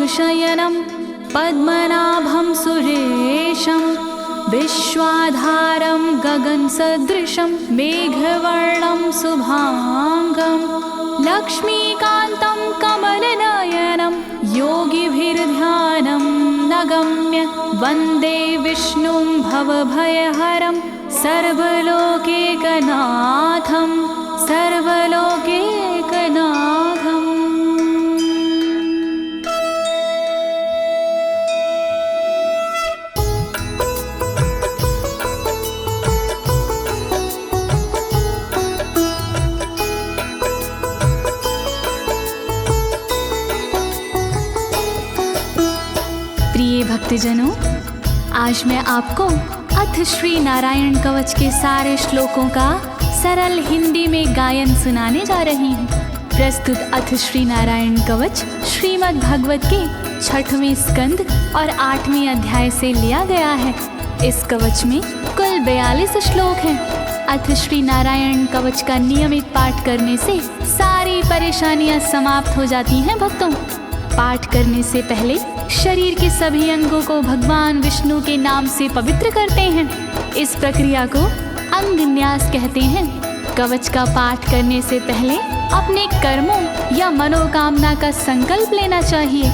शयनं पद्मनाभं सुरेशं विश्वाधारं गगनसदृशं मेघवर्णं शुभांगं लक्ष्मीकान्तं कमलनयनं योगिभिर्ध्यानं नगम्य वन्दे विष्णुं भवभयहरं सर्वलोकैकनाथं सर्वलोकैकनाथम्। प्रिय भक्तजनों, आज मैं आपको अथ श्री नारायण कवच के सारे श्लोकों का सरल हिंदी में गायन सुनाने जा रही हूँ। प्रस्तुत अथ श्री नारायण कवच श्रीमद् भागवत के 6वें स्कंद और 8वें अध्याय से लिया गया है। इस कवच में कुल 42 श्लोक हैं। अथ श्री नारायण कवच का नियमित पाठ करने से सारी परेशानियां समाप्त हो जाती हैं। भक्तों, पाठ करने से पहले शरीर के सभी अंगों को भगवान विष्णु के नाम से पवित्र करते हैं। इस प्रक्रिया को अंग न्यास कहते हैं। कवच का पाठ करने से पहले अपने कर्मों या मनोकामना का संकल्प लेना चाहिए।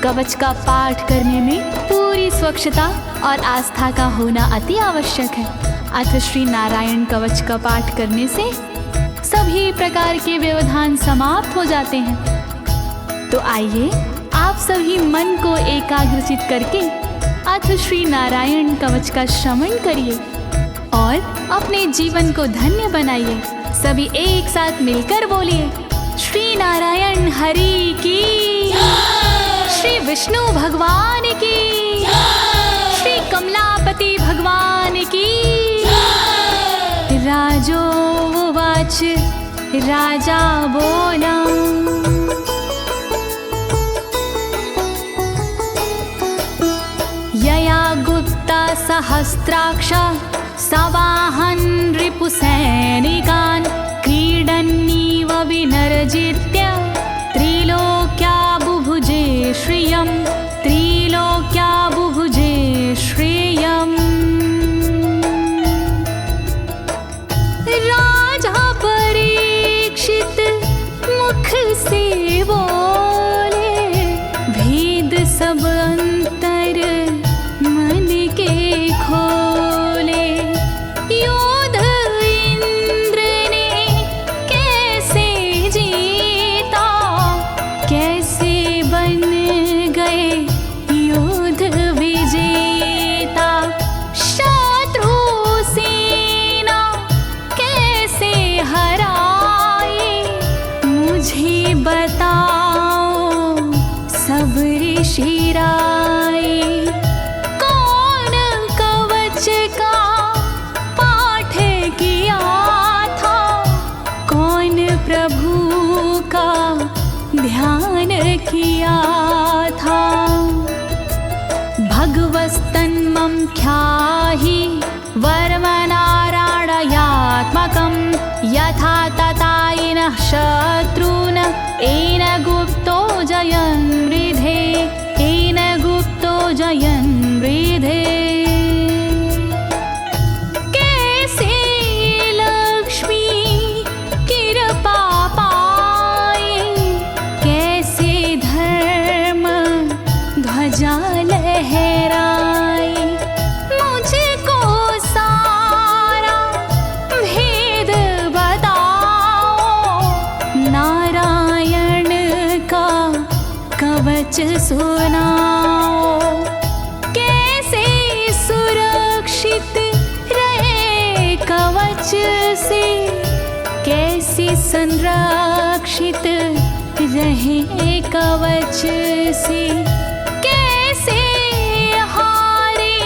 कवच का पाठ करने में पूरी स्वच्छता और आस्था का होना अति आवश्यक है। अथ श्री नारायण कवच का पाठ करने से सभी प्रकार के व्यवधान समाप्त हो जाते हैं। तो आइए आप सभी मन को एकाग्रचित करके अथ श्री नारायण कवच का श्रवण करिए और अपने जीवन को धन्य बनाइए। सभी एक साथ मिलकर बोलिए, श्री नारायण हरि की, श्री विष्णु भगवान की, श्री कमलापति भगवान की। राजोवाच, राजा बोला, यया गुप्ता सहस्राक्ष सवाहन रिपुसैनिकान् क्रीडन्नीव विनर्जित्य त्रिलोक्या बुभुजे श्रियं, त्रिलोक्या बुभुजे श्रियम्। राजा परीक्षित मुख से बोले, भेद सब अंतर मन के खोले। योद्ध इंद्र ने कैसे जीता, कैसे बन गए योद्ध विजेता। शत्रु सेना कैसे हराए, मुझे बताओ सब ऋषि राय। कौन कवच का पाठ किया था, कौन प्रभु का ध्यान किया था। भगवस्तन्मं ख्याहि वर्मनारायणात्मकं यथा तथा येन शत्रून् येन गुप्तो जयन् मृधे, येन गुप्तो जयन् मृधे। कैसे लक्ष्मी कृपा पाए, कैसे धर्म ध्वजा लहराए। मुझको सारा भेद बताओ, नारायण का कवच सुनाओ। कैसे सुरक्षित रहे कवच से, कैसे संरक्षित रहे कवच से। कैसे हारे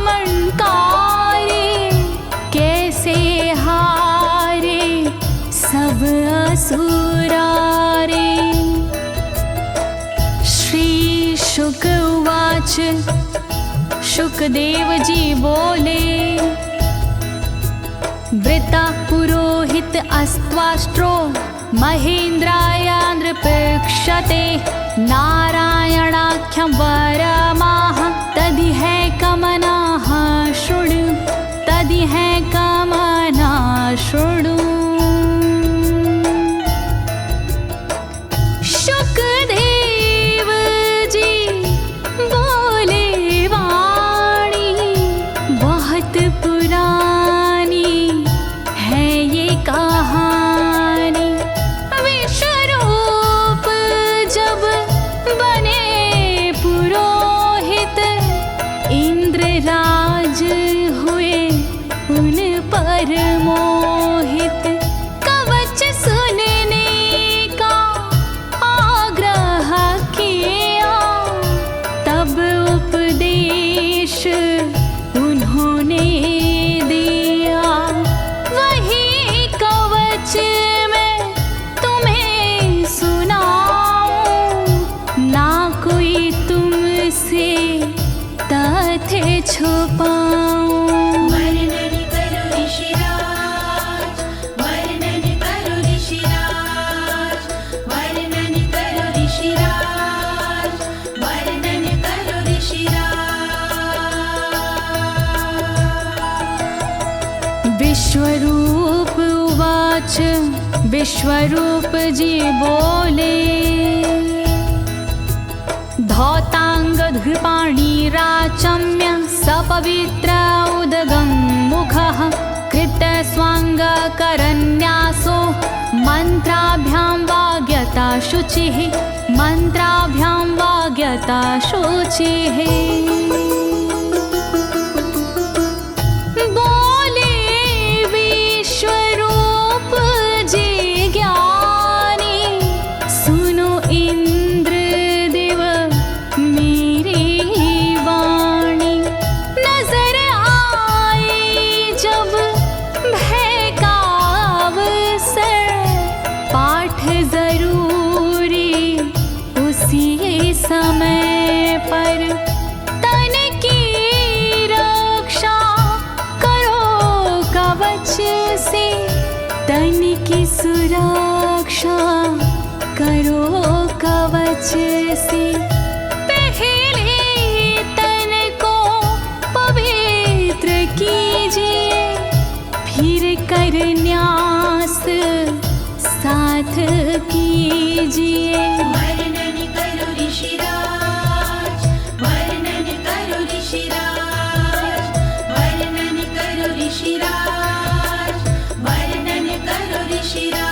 आक्रमणकारी, कैसे हारे सब असुरारे। श्री शुक उवाच, शुकदेव जी बोले, वृता पुरोहित अस्त्वाष्ट्रो महेन्द्राय नृपक्षते नारायणाख्यं वरमाह तदिह कमनाः शृणु तदिह कमना शृणु। शुकदेव जी बोले वाणी बहुत पुरानी है ये कहानी। विश्वरूप जब बने पुरोहित इंद्रराज हुए उन पर मोहित। कवच सुनने का आग्रह किया तब उपदेश उन्होंने दिया। वही कवच मैं तुम्हें सुनाऊं ना कोई तुमसे तथ्य छुपाऊं। वर्णन करो ऋषिराज, वर्णन करो ऋषिराज, वर्णन करो ऋषिराज, वर्णन करो ऋषिराज। विश्वरूप उवाच विश्वरूप जी बोले। धौताङ्गधृपाणिराचम्य सपवित्र उदगं मुखः कृतस्वाङ्गकरन्यासो मन्त्राभ्यां वाग्यता शुचिः मन्त्राभ्यां वाग्यता शुचिः। बोले विश्वरूप जी ज्ञानी सुनो इंद्रदेव मेरी वाणी। नजर आई जब भय का अवसर पाठ जरूरी उसी समय पर। तन की रक्षा करो कवच से तन की सुरक्षा करो कवच से। पहले तन को पवित्र कीजिए फिर कर न्यास साथ कीजिए। वर्णन करो ऋषिराज, वर्णन करो ऋषिराज, वर्णन करो ऋषिराज, वर्णन करो ऋषिराज।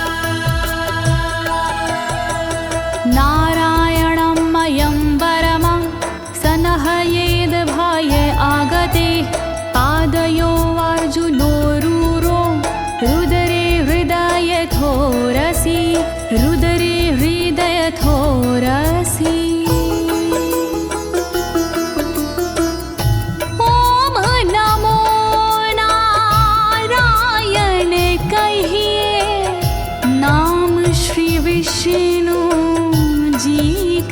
नारायणं मयं वरमं सनहयेद भय आगते। पादयो अर्जुनोरूरो रुदरे हृदयथोरसि रुदरे हृदयथोरसि। ओम नमो नारायण कहिए नाम श्री विष्णु जी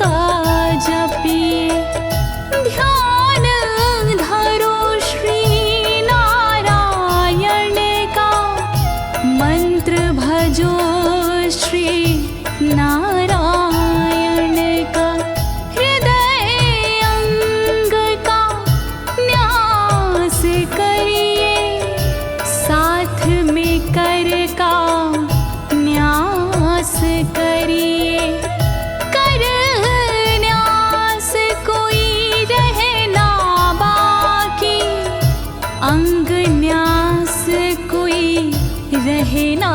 का जपिए। ध्यान धरो श्री नारायण का मंत्र भजो श्री नारायण का। हृदय अंग का न्यास करिए साथ में कर का न्यास करिए। कर न्यास कोई रहना बाकी अंग न्यास कोई रहना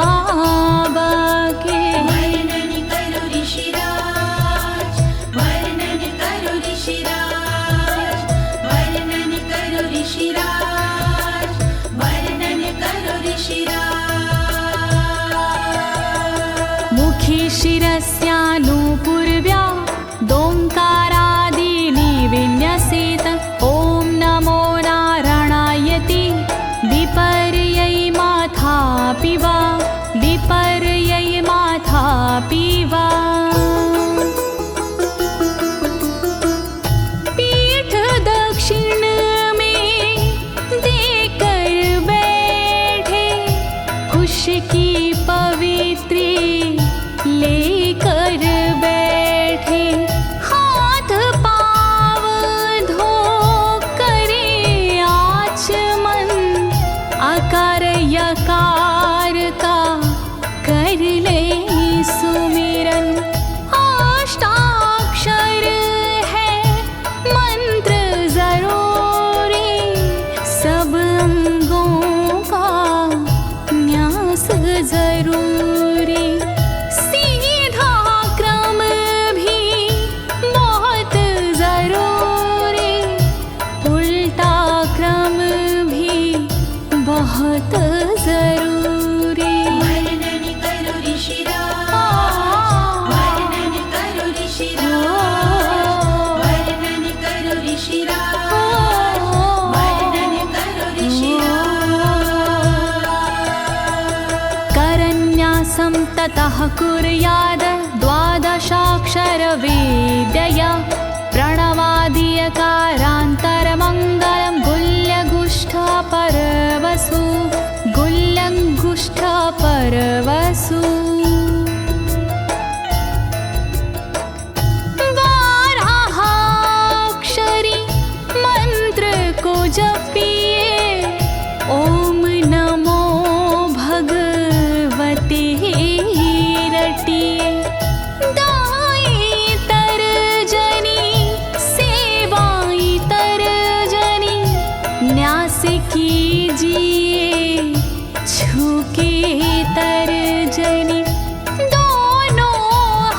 बाकी। वर्णन करो ऋषिराज, वर्णन करो ऋषिराज, वर्णन करो ऋषिराज, वर्णन करो ऋषिराज। मुखी शिरस्यानुपूर्व्या दोङ्कारादीनि विन्यसेत। ॐ नमो नारायणेति विपर्यै माथापि वा विपर्यै माथापि वा। पीठ दक्षिण में देकर बैठे खुश की पवित्री लेकर बैठे। ततः कुर्याद द्वादशाक्षरविद्यया प्रणवादियकारान्तरमङ्गलं गुल्यगुष्ठपरवसु गुल्यगुष्ठपरवसु बारहाक्षरी मंत्र को जपिए ओम नमो भगवते रटिए दाई तरजनी सेवाई तरजनी न्यास कीजिए छूके तरजनी दोनों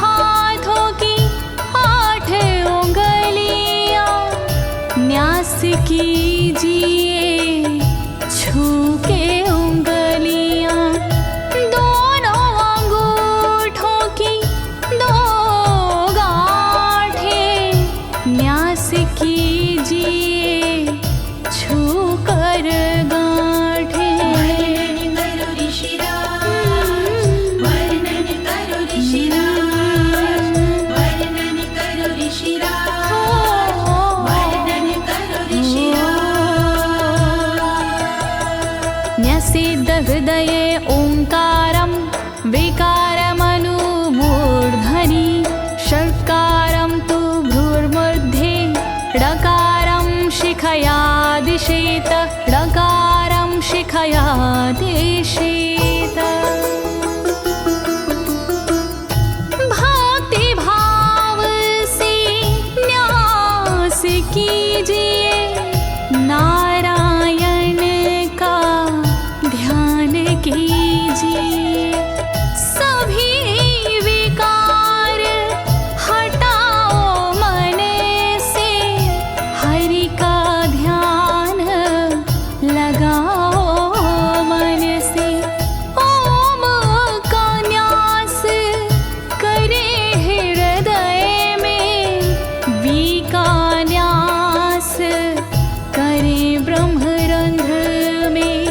हाथों की 8 उंगलियां न्यास कीजिए छूके उंगलियां दोनों अंगूठों की 2 गांठें न्यास कीजिए छूकर गांठें। वर्णन करो ऋषिराज, वर्णन करो ऋषिराज, वर्णन करो ऋषिराज, वर्णन करो ऋषिराज। न्यसेद हृदये ओंकारं विकारमनुमूर्धनि षट्कारं तु भ्रूर्मध्ये ड़कारं शिखया दिशेत ड़कारं शिखया दिशेत। भक्ति भाव से न्यास कीजिए नारायण का ध्यान कीजिए सभी विकार हटाओ मन से हरि का ध्यान लगाओ मन से ओम का न्यास करे हृदय में वी का न्यास करे ब्रह्मरंध्र में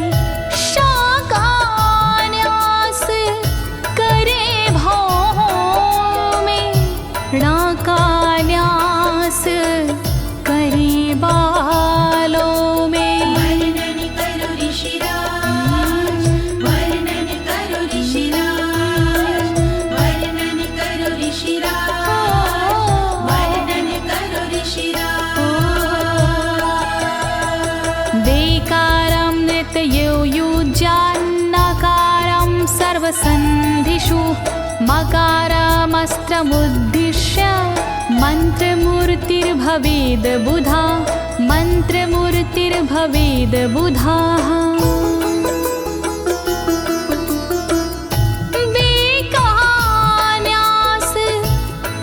शा का न्यास करे भौहों में णा का न्यास करे बालों में। वर्णन करो ऋषिराज, वर्णन करो ऋषिराज, वर्णन करो ऋषिराज, वर्णन करो ऋषिराज। देकारं नित्ययुज्यान्नकारं सर्वसन्धिषु मकारमस्त्रमुद्दिश्य मन्त्रमूर्तिर्भवेद् बुधा मन्त्रमूर्तिर्भवेद् बुधाः। न्यास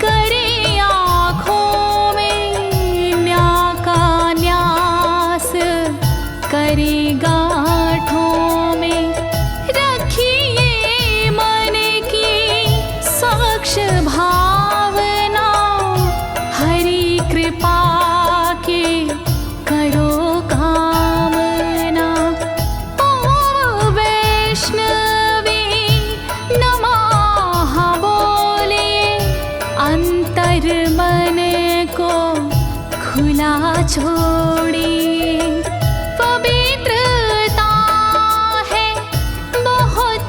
करे आँखों में न्या का न्यास करे गांठों में रखिए मन की साक्ष भावना हरि कृपा के करो कामना। ओम वैष्णवे नमः बोले अंतर मन को खुला छोड़िए पवित्रता है बहुत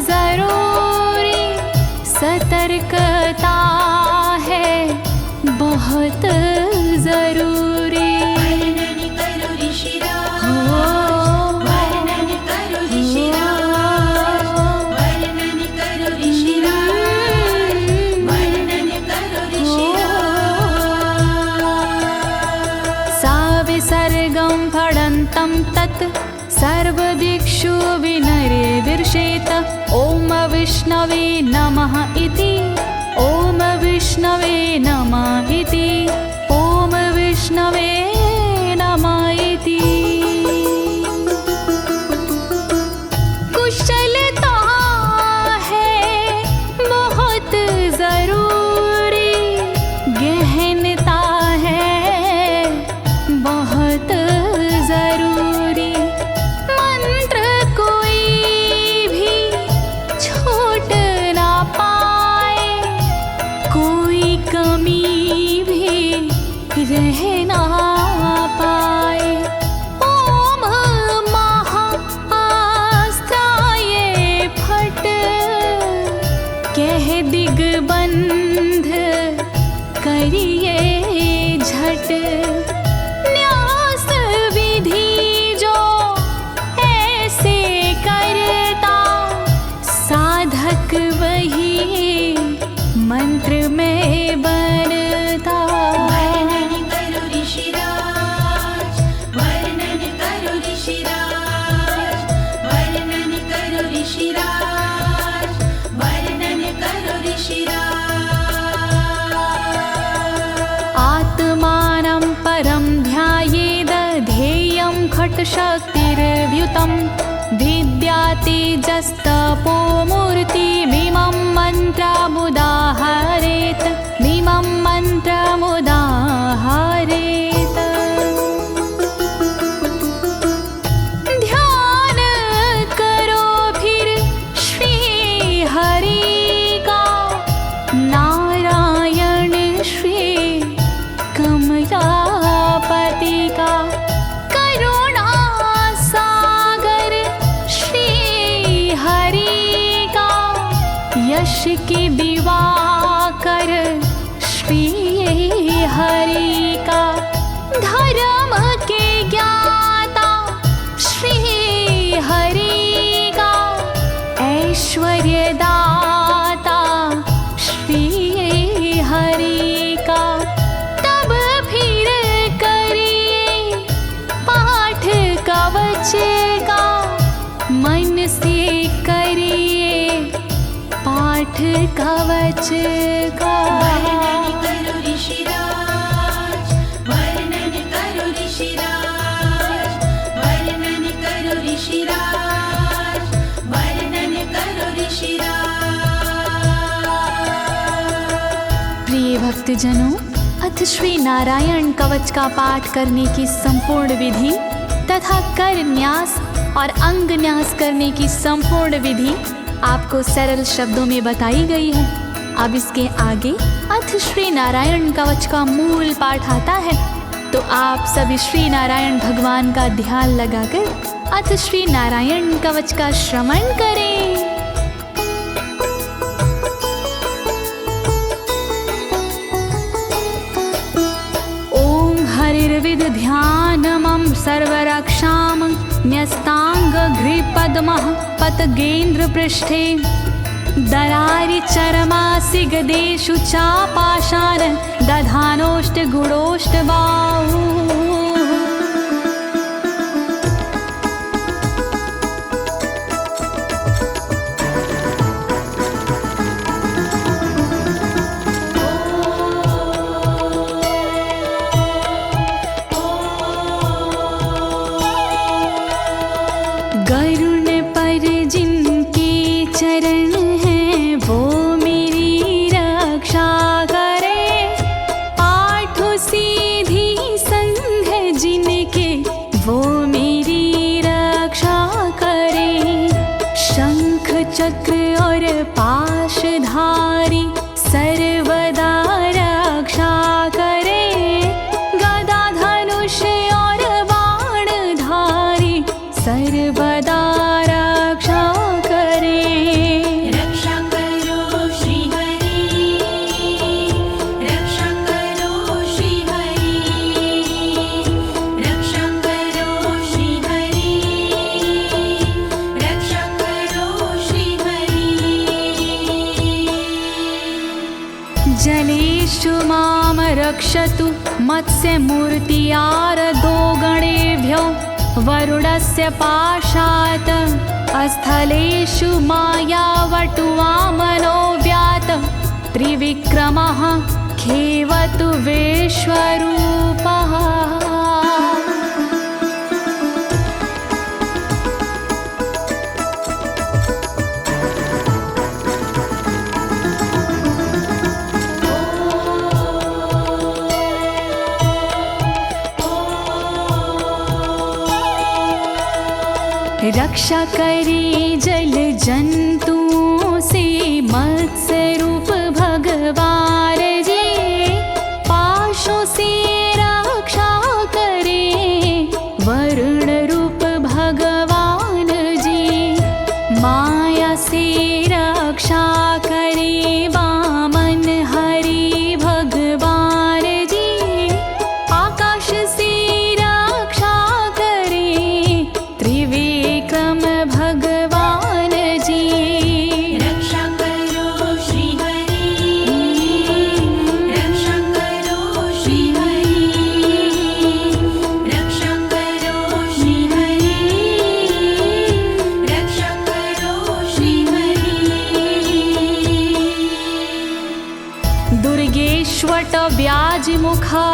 जरूरी सतर्कता है बहुत जरूरी। वर्णन करो ऋषिराज, वर्णन करो ऋषिराज, वर्णन करो ऋषिराज, वर्णन करो ऋषिराज। सा विसर्गं फडन्तं तत् सर्वदिक्षु विनिर्दिशेत ओम विष्णवे नमः इति ओम विष्णवे नमः इति ओम विष्णवे नमः इति। कुशलता है बहुत जरूरी गहनता है बहुत जरूरी मंत्र कोई भी छोट ना कह ना पाए। ओम महाअस्त्राय फट, कह दिग्बंध करिए झट। न्यास विधि जो ऐसे करता, साधक वही मंत्र में बनता। वर्णन करो ऋषिराज, वर्णन करो ऋषिराज, वर्णन करो ऋषिराज, वर्णन करो ऋषिराज। आत्मानं परं ध्यायेद ध्येयं खट्शक्तिर्व्युतं। विद्या तेजस्तपो मूर्तिमिमं मन्त्रमुदाहरेत्, मिमं मन्त्रमुदाहरेत्। ध्यान करो फिर श्री हरि का, नारायण श्री कमलापति का। करुणा सागर श्री हरि का, यश के दिवाकर श्री हरि का। धर्म के ज्ञाता श्री हरि का, ऐश्वर्य दाता श्री हरि का। तब फिर करिए पाठ कवच का, मन से करिए पाठ कवच का। वर्णन करो ऋषिराज, वर्णन करो ऋषिराज, वर्णन करो ऋषिराज, वर्णन करो ऋषिराज। प्रिय भक्तजनों, अथ श्री नारायण कवच का पाठ करने की संपूर्ण विधि तथा कर न्यास और अंग न्यास करने की संपूर्ण विधि आपको सरल शब्दों में बताई गई है। अब इसके आगे अथ श्री नारायण कवच का मूल पाठ आता है, तो आप सभी श्री नारायण भगवान का ध्यान लगाकर अथ श्री नारायण कवच का श्रवण करें। ओम हरिर्विद ध्यानमं सर्वरक्षां न्यस्तांगघ्रिपद्मः पतगेन्द्र पृष्ठे। दरारि चरमासि गदेषु चापाशान दधानोष्ट गुणोष्ट बाहु। गरुण पर जिनके चरण हैं वो मेरी रक्षा करे। आठ सीधी संग जिनके वो मेरी रक्षा करे। शंख चक्र और पाशधारी सर्वदा रक्षा करे। गदा धनुष और बाणधारी सर्वदा रक्षा करे। रक्षा करो श्री हरि, रक्षा करो श्री हरि, रक्षा करो श्री हरि, रक्षा करो श्री हरि। जलेषु मां रक्षतु मत्स्यमूर्तियारदो गणेभ्यो। वरुणस्य पाशात् स्थलेषु मायावटुवामनो व्यात। त्रिविक्रमः खेवतु विश्वरूपः। रक्षा करे जल जंतुओं से मत्स्य रूप भगवान जी। पाशों से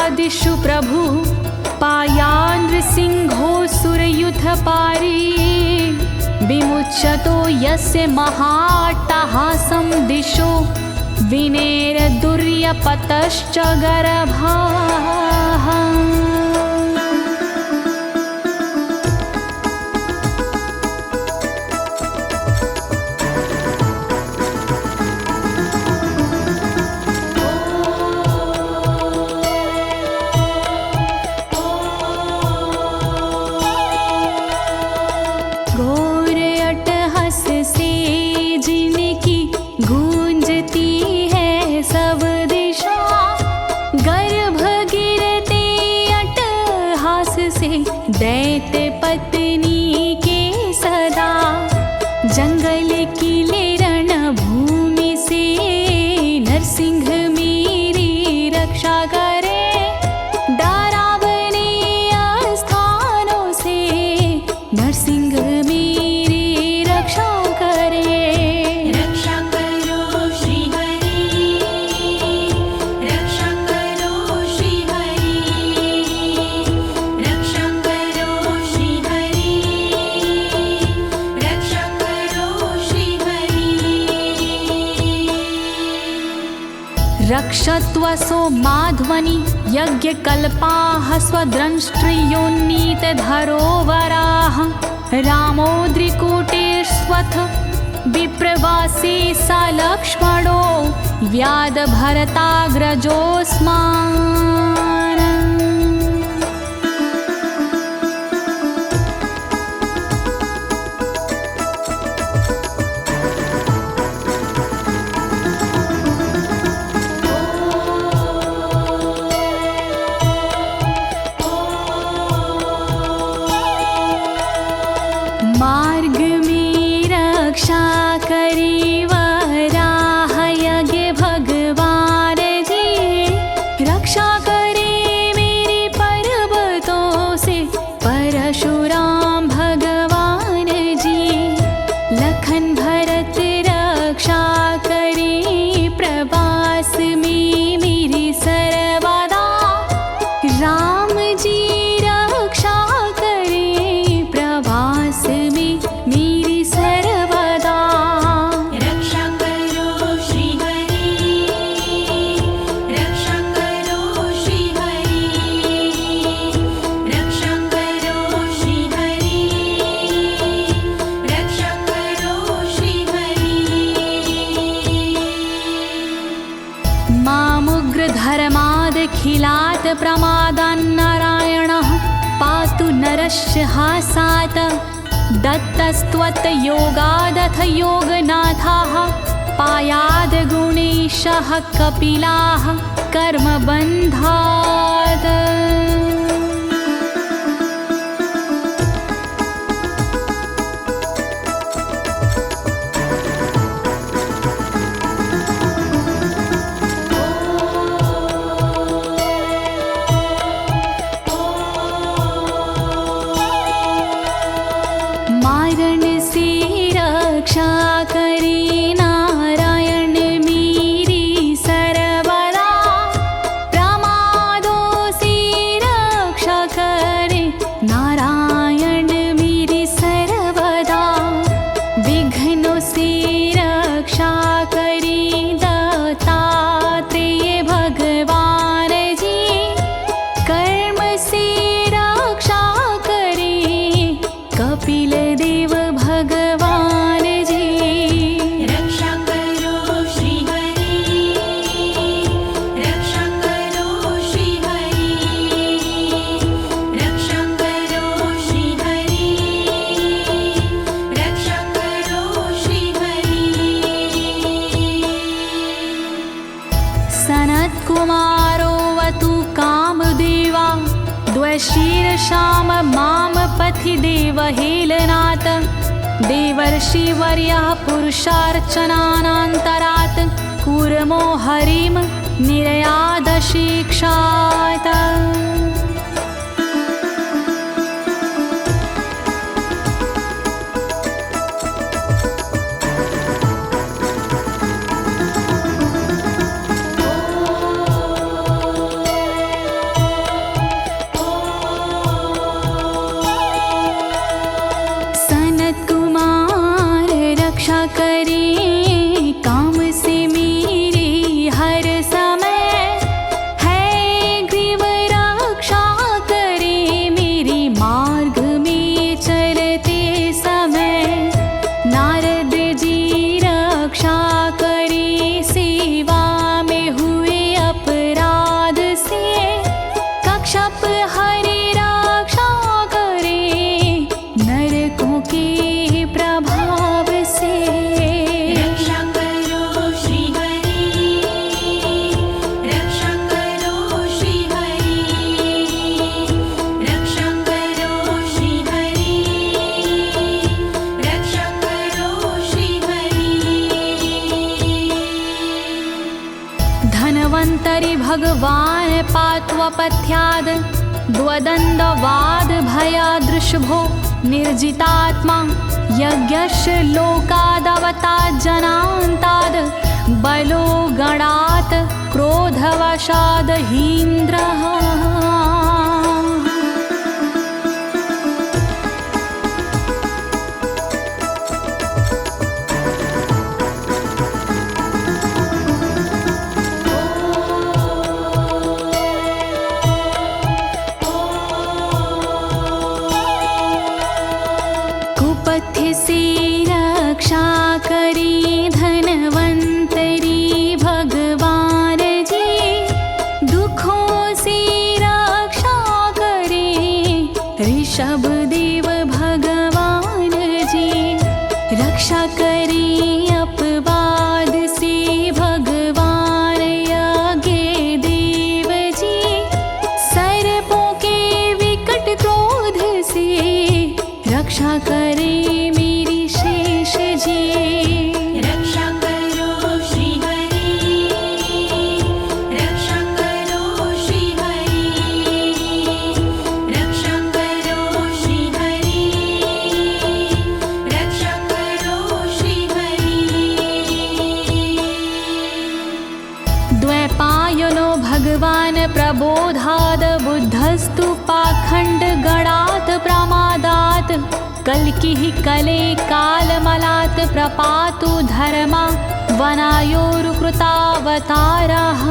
दिशु प्रभु पायानृसिंहोऽसुरयुथपारी विमुच्यतो यस्य महाट्टहासं दिशो विनेरदुर्यपतश्च गर्भाः। दैत्य पत्नी के सदा जंगल किले रणभूमि से नरसिंह मेरी रक्षा करे। डरावने स्थानों से नरसिंह मेरी रक्षा करे। रक्षा करो श्री हरि, रक्षा करो श्री हरि, रक्षा करो श्री हरि, रक्षा करो श्री हरि। रक्षत्वसो माध्वनि यज्ञकल्पाः स्वद्रंष्ट्रियोन्नीतधरोवराः रामोद्रिकूटेष्वथ विप्रवासी स लक्ष्मणो व्याधभरताग्रजोऽस्मान्। मार्ग में रक्षा करी वराह यज्ञ भगवान जी, रक्षा करे मेरे पर्वतों से परशुराम भगवान जी। लखन भरत रक्षा करे प्रवास में मेरी सर्वदा, राम जी रक्षा करे प्रवास में मेरी सर्वदा। रक्षा करो श्री हरि, रक्षा करो श्री हरि, रक्षा करो श्री हरि, रक्षा करो श्री हरि। मामुग्रधर्मादखिलात् प्रमादान्नारायणः पातु नरस्य हासात्। दत्तस्त्वत्योगादथ योगनाथाः पायाद् गुणेशः कपिलाः कर्मबन्धात्। मारण से रक्षा करे नारायण मेरी सर्वदा, प्रमादों से रक्षा करे नारायण मेरी सर्वदा। विघ्नों से रक्षा करे दत्तात्रेय भगवान जी, कर्म से रक्षा करे कपिल देव भगवान जी। रक्षा करो श्री हरि, रक्षा करो श्री हरि, रक्षा करो श्री हरि, रक्षा करो श्री हरि। सनत्कुमारोऽवतु कामदेवा द्वशीर्षाम माम पथि देवहेलनात्। देवर्षिवर्यः पुरुषार्चनानन्तरात् कूर्मो हरिं निर्यादशिक्षात्। भगवान् पात्वपथ्याद् द्वदण्डवाद भयादृशभो निर्जितात्मा यज्ञस्य लोकादवतात् जनान्ताद् बलो गणात् क्रोधवशाद् हीन्द्रः। कुपथ्य से रक्षा करी धनवंतरी भगवान जी, दुखों से रक्षा करे ऋषभ देव भगवान जी। रक्षा करे अपवाद से भगवान यज्ञ देव जी, सर्पों के विकट क्रोध से रक्षा करे मेरी शेष जी। रक्षा करो श्री हरि, रक्षा करो श्री हरि, रक्षा करो श्री हरि, रक्षा करो श्री हरि। द्वैपायनो भगवान् प्रबोधाद् बुद्धस्तु पाखण्ड गणात् प्रमादात् कल्किः कले कालमलात् प्रपातु धर्मा वनायोरुकृतावतारः।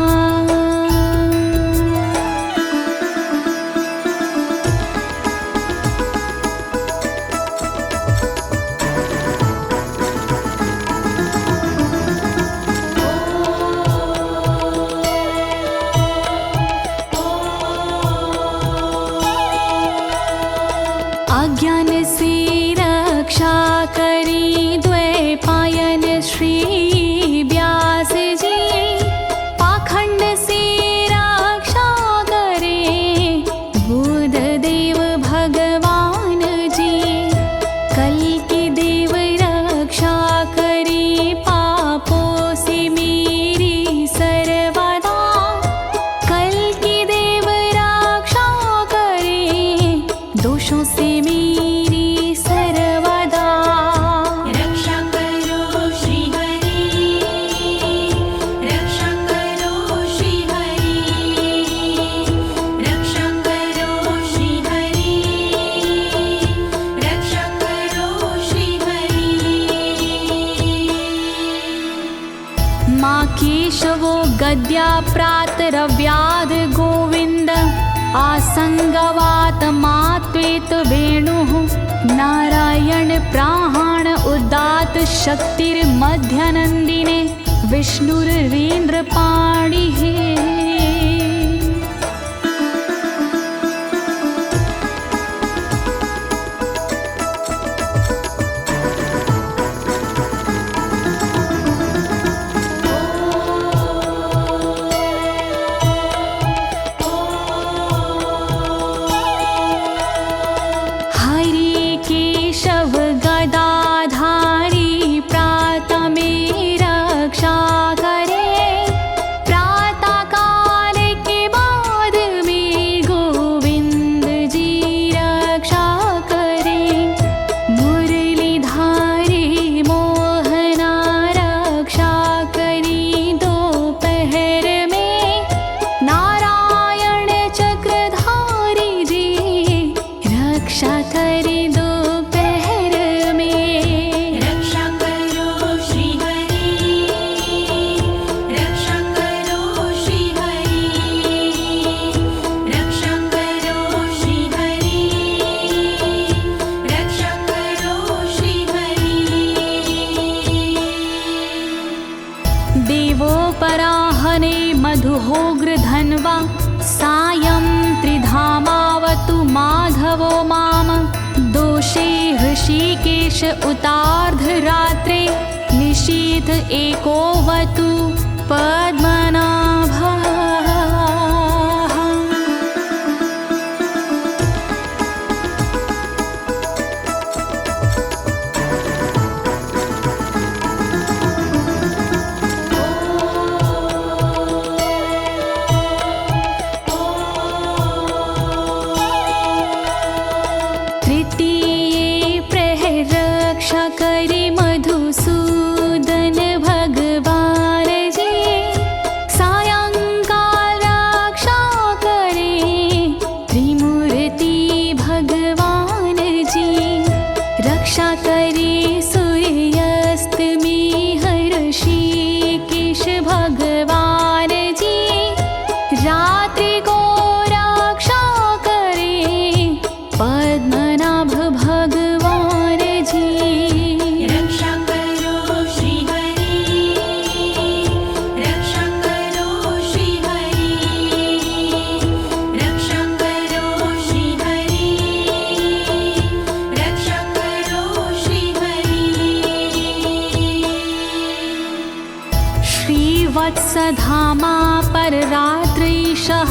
अज्ञान से रक्षा करी द्वैपायन श्री व्यास जी, पाखंड से रक्षा करे बुध देव भगवान जी। कल्कि देव रक्षा करी पापों से मेरी सर्वदा, कल्कि देव रक्षा करे दोषों से मेरी सर्वदा। रक्षा करो श्री हरि, रक्षा करो श्री हरि, रक्षा करो श्री हरि, रक्षा करो श्री हरि। माँ केशवो गद्या प्रातरव्याद गोविन्द, आसंगवात मात्वेत वेणुः नारायण प्राण उदात शक्तिर्मध्यनन्दिने विष्णुरेन्द्रपाणिः। हरि केशव गदाधारी प्रातमे रक्षा करे, प्रातः काल के बाद में गोविंद जी रक्षा करे। मुरलीधारी मोहना रक्षा करी दोपहर में, नारायण चक्रधारी जी रक्षा करे दोपहर में। रक्षा करो श्री हरि, रक्षा करो श्री हरि, रक्षा करो श्री हरि, रक्षा करो श्री हरि। देवोपराहने मधुहोग्र धन्वा, सायं त्रिधामावतु माधवो माम। दोषे ऋषिकेश उतार्धरात्रे, निशीथ एकोवतु पद्मनाभः। धामा पर रात्रीशः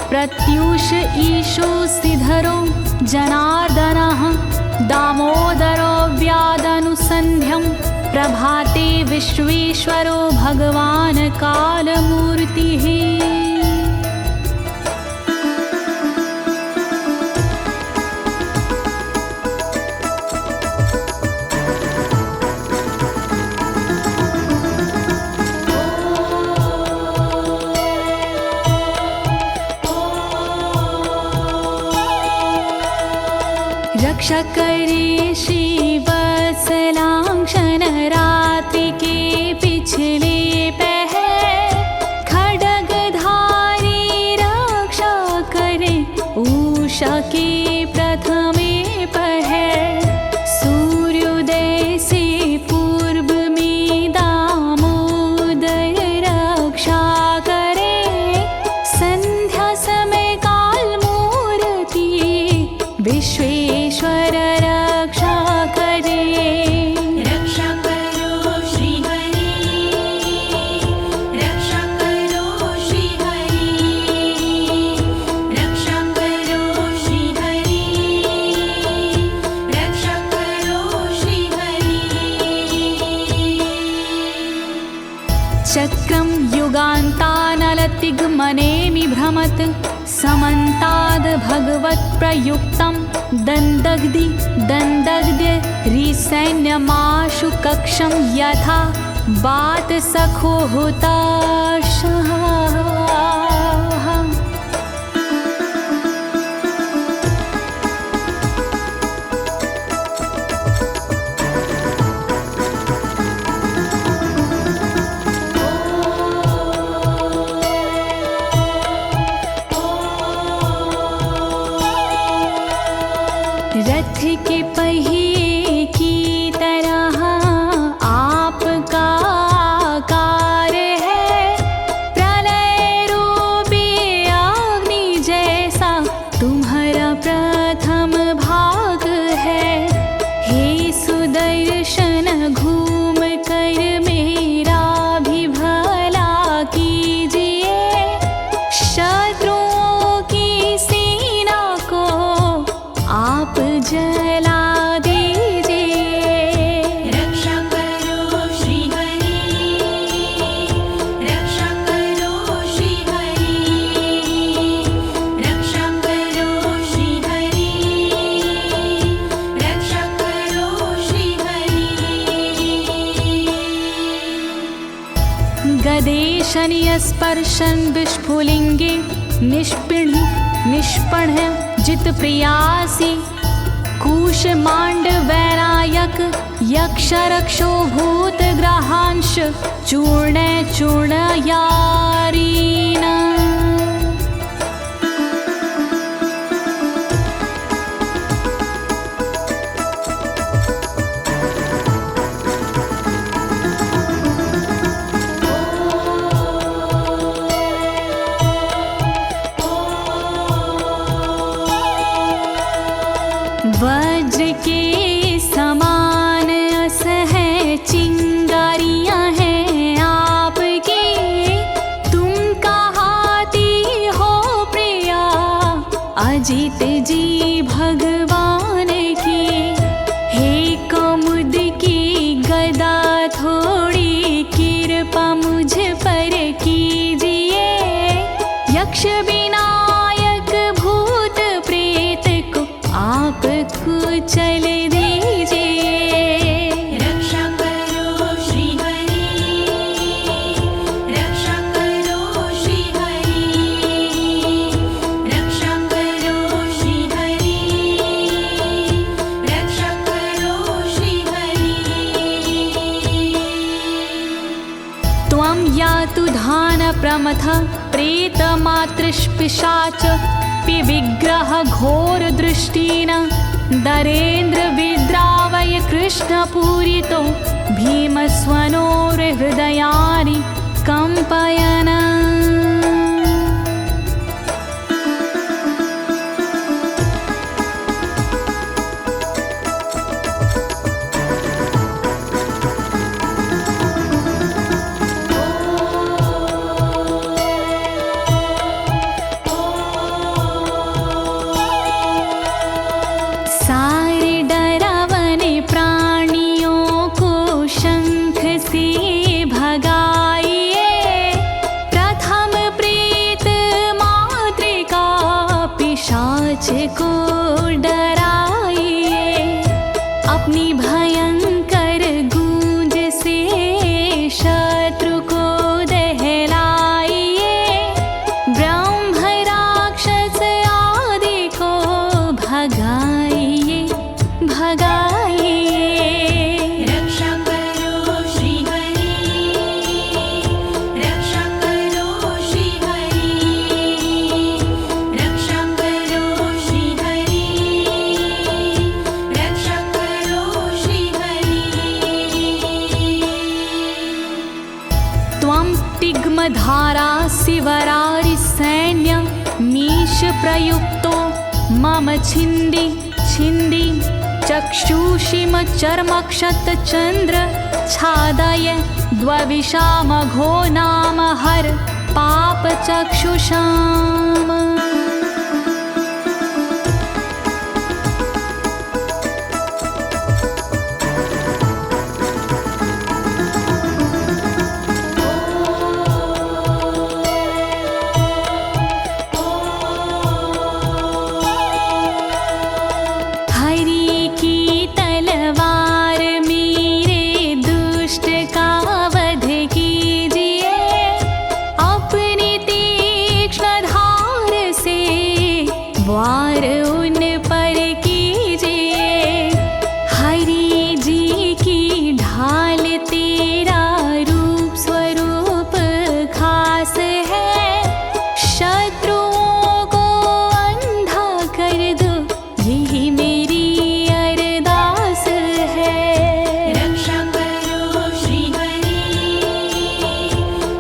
प्रत्यूष ईशो सिधरो जनार्दनः दामोदरो व्यादनुसन्ध्यं प्रभाते विश्वेश्वरो भगवान् कालमूर्तिः। रक्षा करे श्रीवत्सलांक्षण रात्रि के पिछले पहर खड्गधारी रक्षा करे उषा के प्रथमे पहर सूर्योदय से पूर्व में दामोदर रक्षा करे संध्या समय काल मूर्ति विश्वेश्वर रक्षा करे। रक्षा करो श्री हरि, रक्षा करो श्री हरि, रक्षा करो श्री हरि, रक्षा करो श्री हरि। चक्रं युगान्तानलतिग्मनेमि भ्रमत् समन्ताद् भगवत्प्रयुक्तं दन्दग्ध्य रिसैन्यमाशु कक्षं यथा वातसखो हुताशः। रथ के पहिए की तरह आपका आकार है, प्रलय रूपी अग्नि जैसा तुम्हारा प्रथम भाग है। हे सुदर्शन घूम कर मेरा भी भला कीजिए, शत्रुओं की सेना को आप जला दीजिए। रक्षा करो श्री हरि, रक्षा करो श्री हरि, रक्षा करो श्री हरि, रक्षा करो श्री हरि। गदेशनीय स्पर्शन विस्फुलिंगे निष्पण जित प्रियासी कुश मांड वैरायक यक्ष रक्षो भूत ग्रहांश चूर्ण यारीना। वज्र के समान अस है चिंगारियां हैं आपकी, तुम कहाती हो प्रिया अजित जी भगवान की। हे कमुद की गदा थोड़ी कृपा मुझ पर कीजिए, यक्ष विनायक भूत प्रेत को आप कुचल दीजिए। रक्षा करो श्री हरि, रक्षा करो श्री हरि, रक्षा करो श्री हरि, रक्षा करो श्री हरि। त्वं यातु धान प्रमथ प्रेत मातृपिशाच विग्रह घोर दृष्टिन दरेन्द्र विद्रावय कृष्ण पूरितो भीमस्वनोर हृदयानि कंपयन। भगाइए भगाइए। रक्षा करो श्री हरि, रक्षा करो श्री हरि, रक्षा करो श्री हरि, रक्षा करो श्री हरि। त्वं तिग्मधारा शिवरारि सैन्य मीश प्रयुक्तो मम छिन्दी छिन्दी चक्षुषीम चर्मक्षतचन्द्र छादय द्वविषामघो नाम हर पापचक्षुषाम्। वार उन पर कीजिए, हरि जी की ढाल तेरा रूप स्वरूप खास है, शत्रुओं को अंधा कर दो यही मेरी अरदास है। रक्षा करो श्री हरि,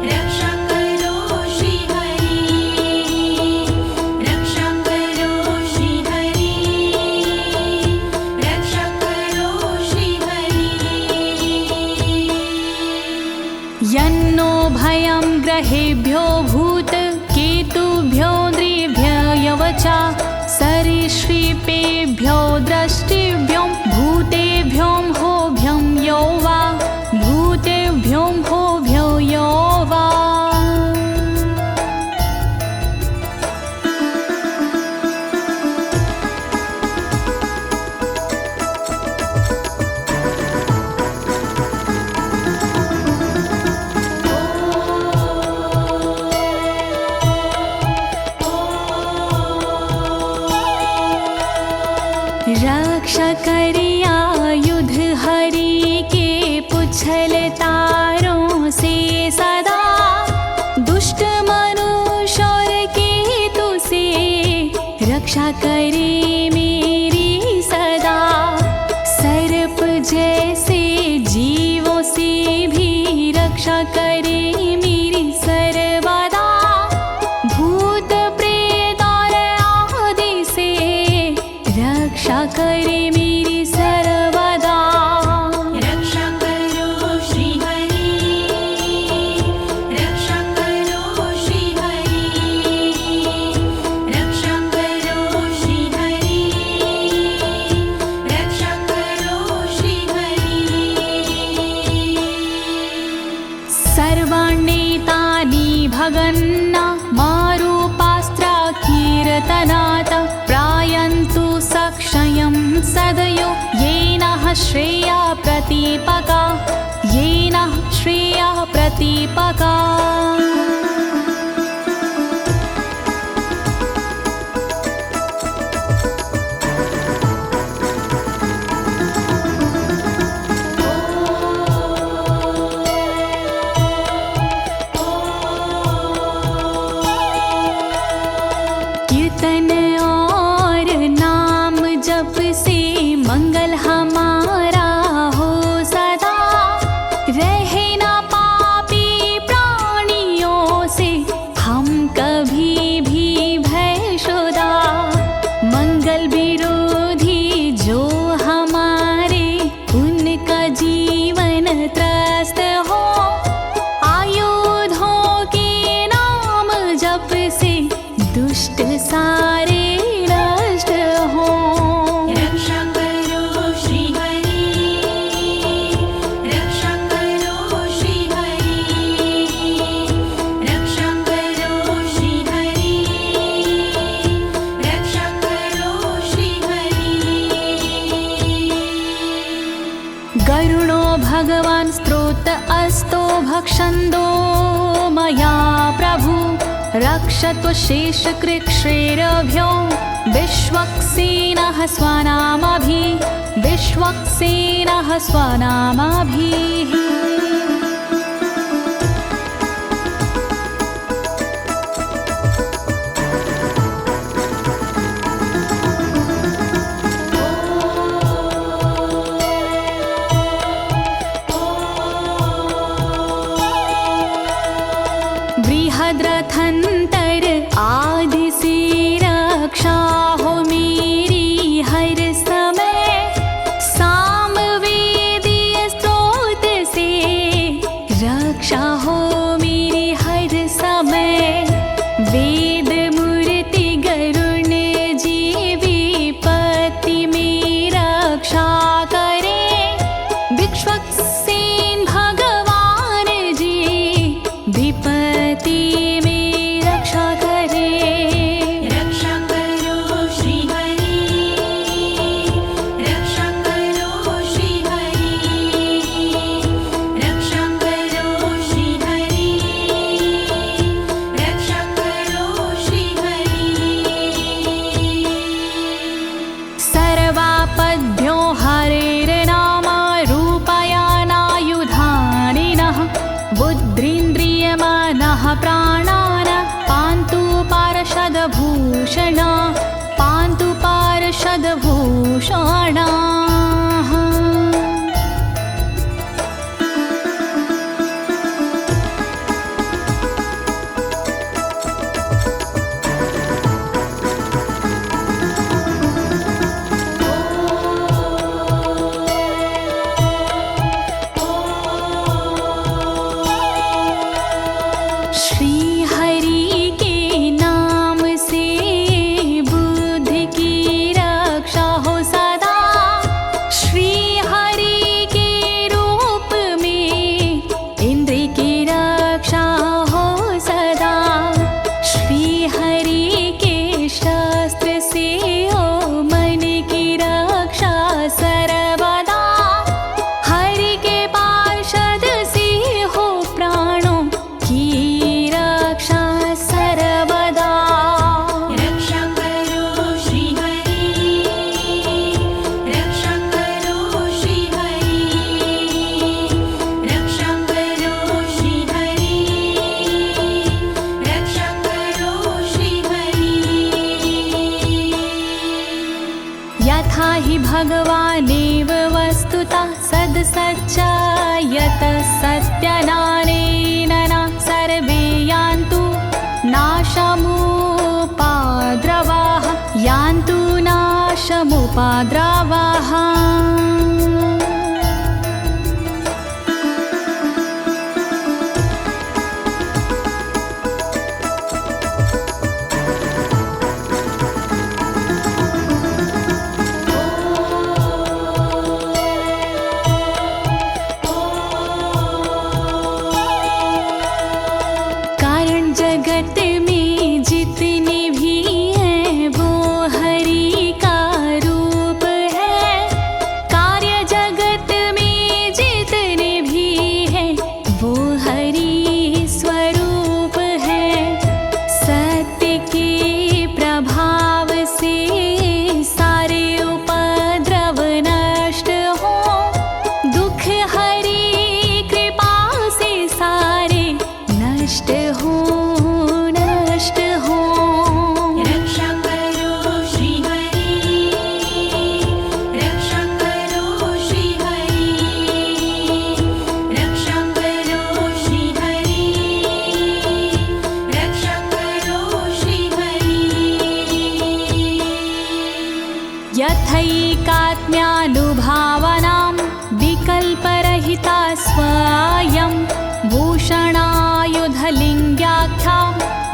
रक्षा करो श्री हरि, रक्षा करो श्री हरि, रक्षा करो श्री हरि। यन्नो भयं ग्रहेभ्यो भूत केतुभ्यो नृभ्ययवचा सरीसृपेभ्यो दृष्टिभ्यो भूतेभ्यो होभ्यं यो वा भूतेभ्यो होभ्यो यो वा। रक्षा करिया युद्ध हरि के पुछल तारों से सदा, दुष्ट मनुष्य और केतु से रक्षा करे मेरी सदा। सर्प जैसे जीवों से भी रक्षा करे मेरी सर्वदा, भूत प्रेत और आदि से रक्षा करे मेरी सर्वदा। रक्षा करो श्री हरि, रक्षा करो श्री हरि, रक्षा करो श्री हरि, रक्षा करो श्री हरि। सर्वाण्येतानि भगन्ना मारूपास्त्रा कीर्तनात् प्रायन्तु सक्षयं सदयो येन श्रेया प्रतीपका, येन श्रेया प्रतीपका। कीर्तन और नाम जप से मंगल हमारा हो सदा, रहे ना पापी प्राणियों से हम कभी भी भयशुदा। मंगल विरोधी जो हमारे उनका जीवन त्रस्त हो, आयुधों के नाम जप से दुष्ट सारे नष्ट हो। रक्षा करो श्री हरि, रक्षा करो श्री हरि, रक्षा करो श्री हरि, रक्षा करो श्री हरि। गरुणो भगवान् स्तोत्र अस्तो भक्षन्दो मया प्रभु, रक्षत्व शेषकृच्छ्रेरभ्यो विश्वक्सेनः स्वनामभिः बृहद्रथंतर आदि से रक्षा हो मेरी हर समय, सामवेदीय स्रोत से रक्षा हो मेरी हर समय। वेद मूर्ति गरुण जी विपत्ति में रक्षा करे, विश्वक्सेन भगवान जी विपत्ति में रक्षा करे। रक्षा करो श्री हरि, रक्षा करो श्री हरि, रक्षा करो श्री हरि, रक्षा करो श्री हरि। सर्वापद्भ्यो हरेर्नाम रूपयानायुधानिनः, बुद्धिन्द्रियमनः प्राणान् पान्तु पार्षदभूषण, पान्तु पार्षदभूषणाः। श्री हरि के नाम से बुद्धि की रक्षा हो सदा, श्री हरि के रूप में इंद्रिय की रक्षा हो सदा, श्री हरि के शस्त्र से हो मन की रक्षा सर्वदा, हरि के पार्षद से हो प्राणों की रक्षा सर्वदा। रक्षा करो श्री हरि, रक्षा करो श्री हरि, रक्षा करो श्री हरि, रक्षा करो श्री हरि। यथा हि भगवानेव वस्तुतः सद्सच्चायतः सत्यनानेन न सर्वे यान्तु नाशमुपाद्रवाः, यान्तु नाशमुपाद्रवाः। कारण जगत में जितने भी हैं वो हरि का रूप है, कार्य जगत में जितने भी हैं वो हरि स्वरूप है। सत्य के प्रभाव से सारे उपद्रव नष्ट हो, दुख हरि कृपा से सारे नष्ट हो, नष्ट हो। रक्षा करो श्री हरि, रक्षा करो श्री हरि, रक्षा करो श्री हरि, रक्षा करो श्री हरि। यथैकात्म्यानुभावनां विकल्परहिता स्वयं भूषणायुधलिङ्ग्याख्या,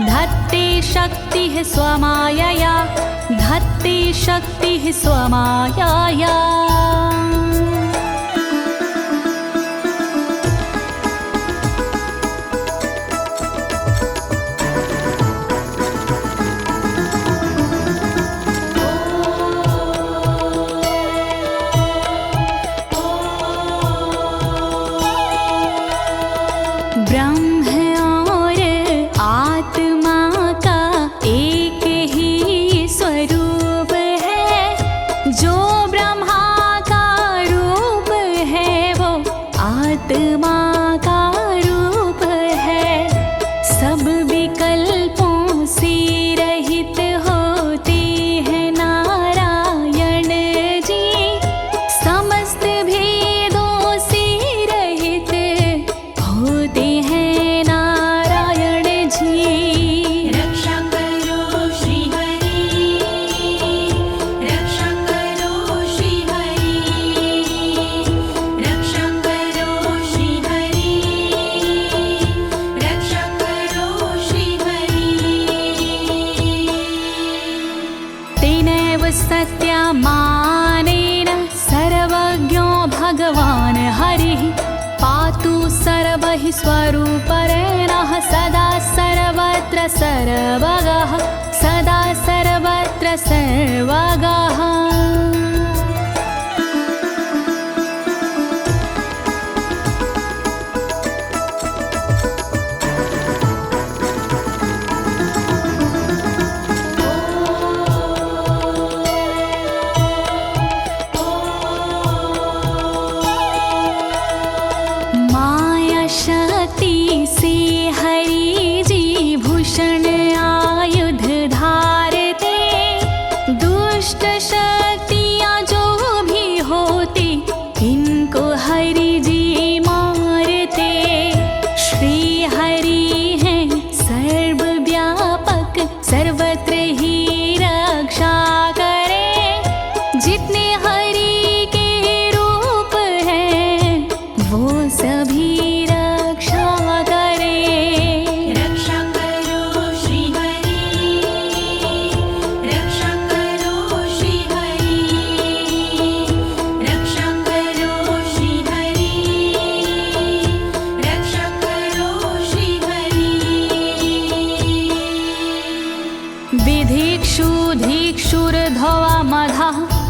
धत्ते शक्तिः स्वमायया, धत्ते शक्तिः स्वमायया। ब्रह्म और आत्मा का एक ही स्वरूप मानेन सर्वज्ञो भगवान् हरिः पातु सर्वैः स्वरूपेण सदा सर्वत्र सर्वगः सदा सर्वत्र सर्वगः।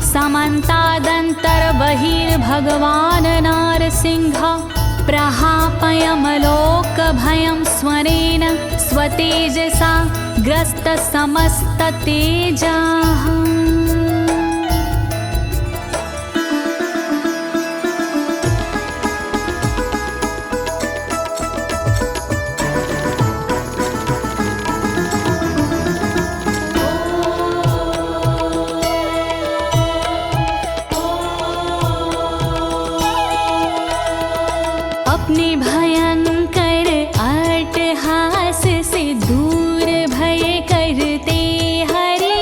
समन्तादन्तर्बहिर्भगवान् नारसिंहः प्रहापयमलोकभयं स्वरेण स्वतेजसा ग्रस्तसमस्ततेजाः। अपने भयंकर अट्टहास से दूर भय करते हरि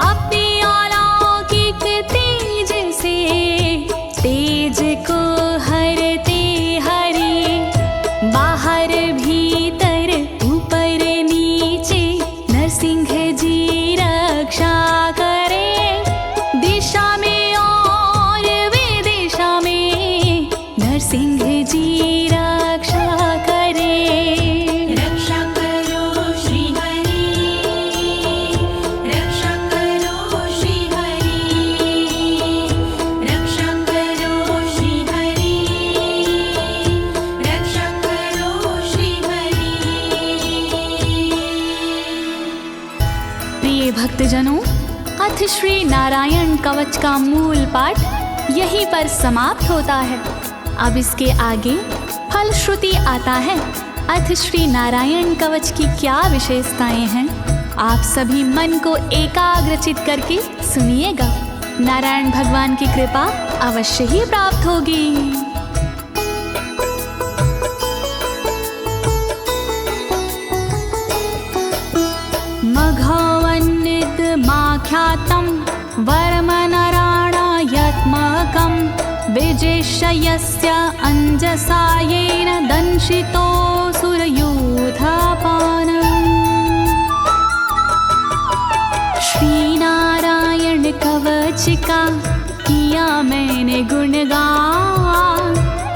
अपने अलौकिक तेज से तेज को हरते हरि बाहर भीतर ऊपर नीचे नरसिंह जी रक्षा करे दिशा में और विदिशा में नरसिंह जी रक्षा करे। रक्षा करो श्री हरि रक्षा करो श्री हरि रक्षा करो श्री हरि रक्षा करो श्री हरि। प्रिय भक्तजनों, अथ श्री नारायण कवच का मूल पाठ यहीं पर समाप्त होता है। अब इसके आगे फलश्रुति आता है। अथ श्री नारायण कवच की क्या विशेषताएं हैं, आप सभी मन को एकाग्रचित करके सुनिएगा। नारायण भगवान की कृपा अवश्य ही प्राप्त होगी। मघवन्नित माख्यातं वर्मनराणायत्मकं विजेशयस्य अंजसायेन दंशितोऽसुरयूथपानम्। श्री नारायण कवच का किया मैंने गुणगान,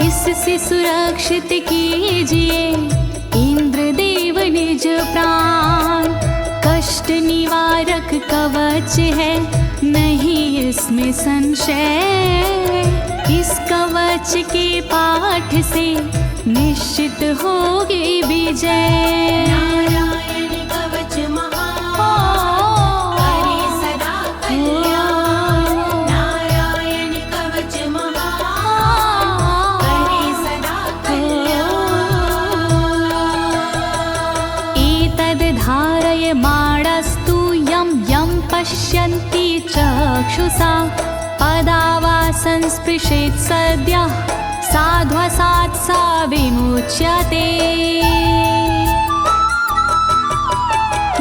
इससे सुरक्षित कीजिए इंद्रदेव निज प्राण। कष्ट निवारक कवच है नहीं इसमें संशय, इस कवच के पाठ से निश्चित होगी विजय। नारायण कवच महान करे सदा कल्याण नारायण कवच महान करे सदा कल्याण। एतद् धारय माणस्तु यं यं पश्यन्ति चक्षुषा पदावा संस्पृशेत् सद्यः साध्वसात् सा विमुच्यते।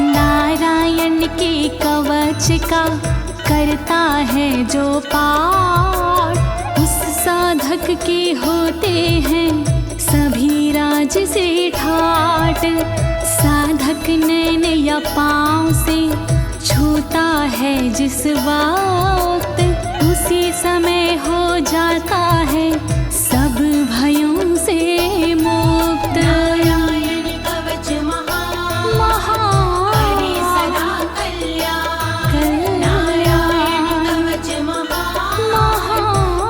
नारायण के कवच का करता है जो पाठ, उस साधक के होते हैं सभी राज से ठाट। साधक नैन या पाँव से छूता है जिस बार उसी समय हो जाता है सब भयों से मुक्त। नारायण कवच महान करे सदा कल्याण। नारायण कवच महान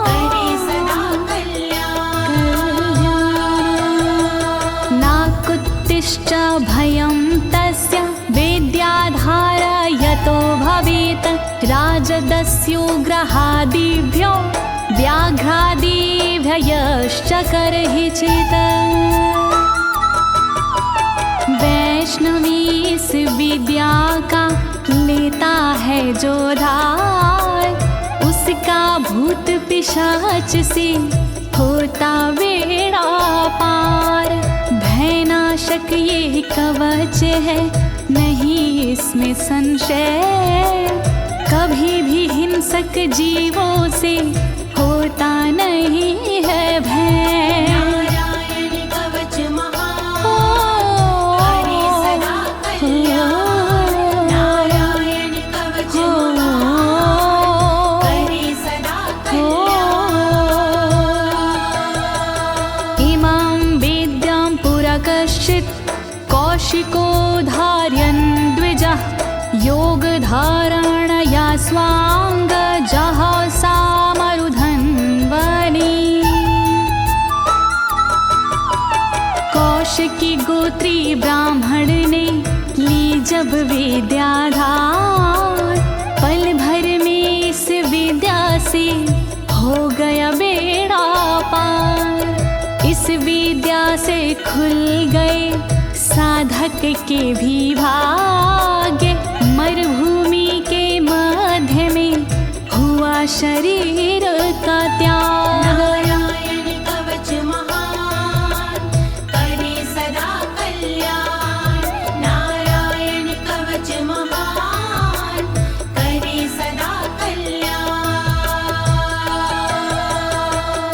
करे सदा कल्याण। नाकुत्तिश्च भयं तस्य वेद्याधारयतो भवेत् राजदस्युग्रहादिभ्यो व्याघ्रादिभ्यश्च करहिचित्। वैष्णवी इस विद्या का लेता है जो धार, उसका भूत पिशाच से होता बेड़ा पार। भयनाशक ये कवच है नहीं इसमें संशय, कभी भी हिंसक जीवों से होता नहीं है भय। नारायण कवच महान करे सदा कल्याण। नारायण कवच महान करे सदा कल्याण। इमां वेद्यां पुरा कश्चित् कौशिको धारयन् द्विजः, योगधारणया स्वाङ्गजः सामरुधन्वने। कौशिकी गोत्री ब्राह्मण ने ली जब विद्याधार, पल भर में इस विद्या से हो गया बेड़ा पार। इस विद्या से खुल गए साधक के भी भाग्य, मरुभूमि के मध्य में हुआ शरीर का त्याग। नारायण कवच महान करे सदा कल्याण। नारायण कवच महान करे सदा कल्याण।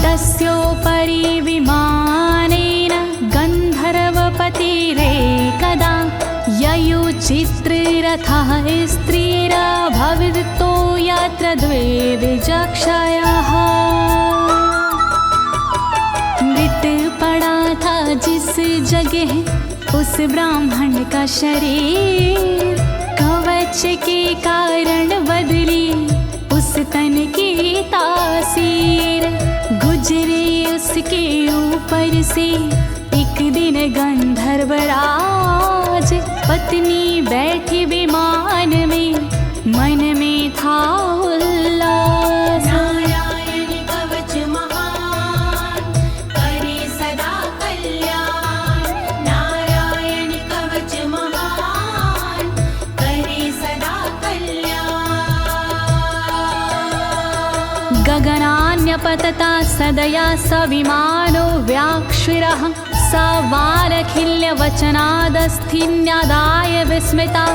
तस्योपरि विमानेन गन्धर्वपतिरेकदा, ययुचित्ररथः स्त्रीरभवितो यत्र द्वे विचक्षयः। मृत पड़ा था जिस जगह उस ब्राह्मण का शरीर, कवच के कारण बदली उस तन की तासीर। गुजरे उसके ऊपर से एक दिन गंधर्वराज, पत्नी बैठी विमान में मन में था उल्लास। नारायण कवच महान करे सदा कल्याण। नारायण कवच महान करे सदा कल्याण। गगनान्यपतता सदया स विमानो व्याक्षिरः, स वालखिल्यवचनादस्थिन्यादाय विस्मिता,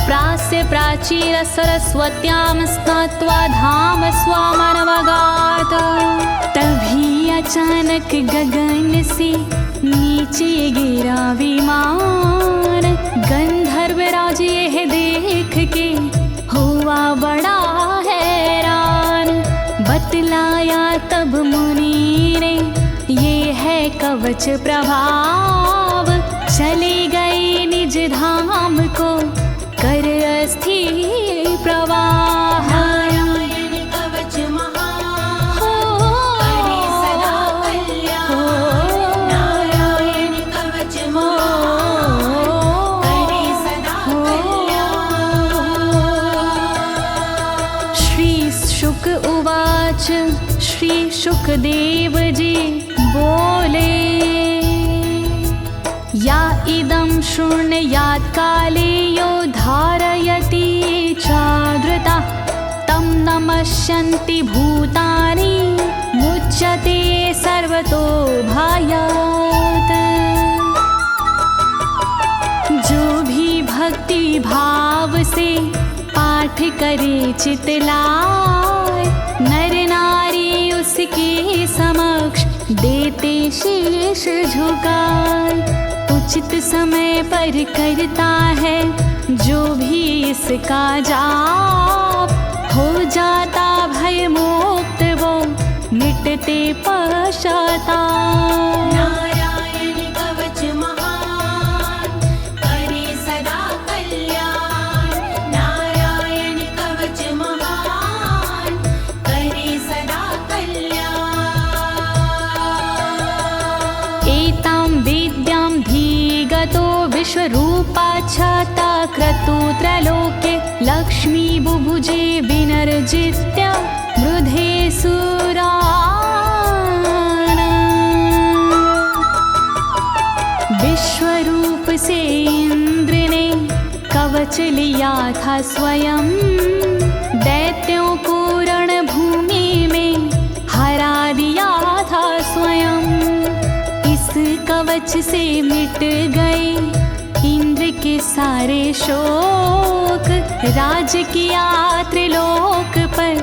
प्रास्य प्राचीर सरस्वत्यां स्नात्वा धाम स्वामनवगात। तभी अचानक गगन से नीचे गिरा विमान, गंधर्वराज यह देख के हुआ बड़ा हैरान। बतलाया तब मुनि ने ये है कवच प्रभाव, चले गए निज धाम को कर अस्थिर प्रवाह। नारायण कवच महान करे सदा कल्याण। नारायण कवच महान करे सदा कल्याण। श्री शुक उवाच, श्री शुकदेव जी बोले, या इदं शृणुयात् काले यो धारयति चादृता, तं नमस्यन्ति भूतानि मुच्यते सर्वतो भयात्। जो भी भक्ति भाव से पाठ करे चितलाय, नर नारी उसके समक्ष देते शीश झुकाए। उचित समय पर करता है जो भी इसका जाप, हो जाता भय मोक्ष विश्वरूपा छाता क्रतु त्रलोके लक्ष्मी बुभुजे विनर्जित्य मृधे सुराना। विश्वरूप से इंद्र ने कवच लिया था स्वयं, दैत्यों को रणभूमि में हरा दिया था स्वयं। इस कवच से मिट गए इंद्र के सारे शोक, राज किया त्रिलोक पर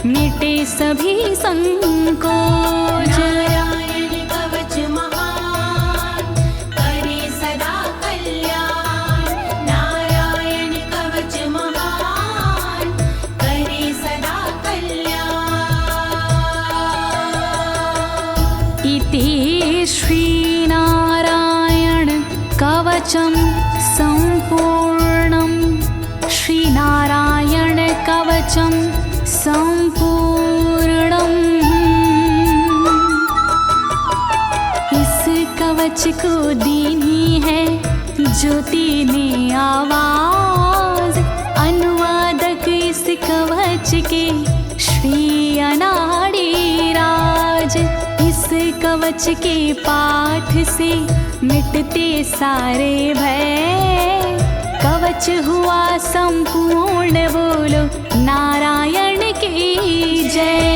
मिटे सभी संकोच। नारायण कवच महान करे सदा कल्याण, नारायण कवच महान करे सदा कल्याण। इति श्रीनारायण कवचं सम्पूर्णं, श्रीनारायण कवचं सम्पूर्णम्। इस कवच को दीनी है ज्योति ने आवाज, अनुवादक इस कवच के श्री अनाड़ी राज। इस कवच के पाठ से मिटते सारे भय, कवच हुआ संपूर्ण, बोलो नारायण की जय।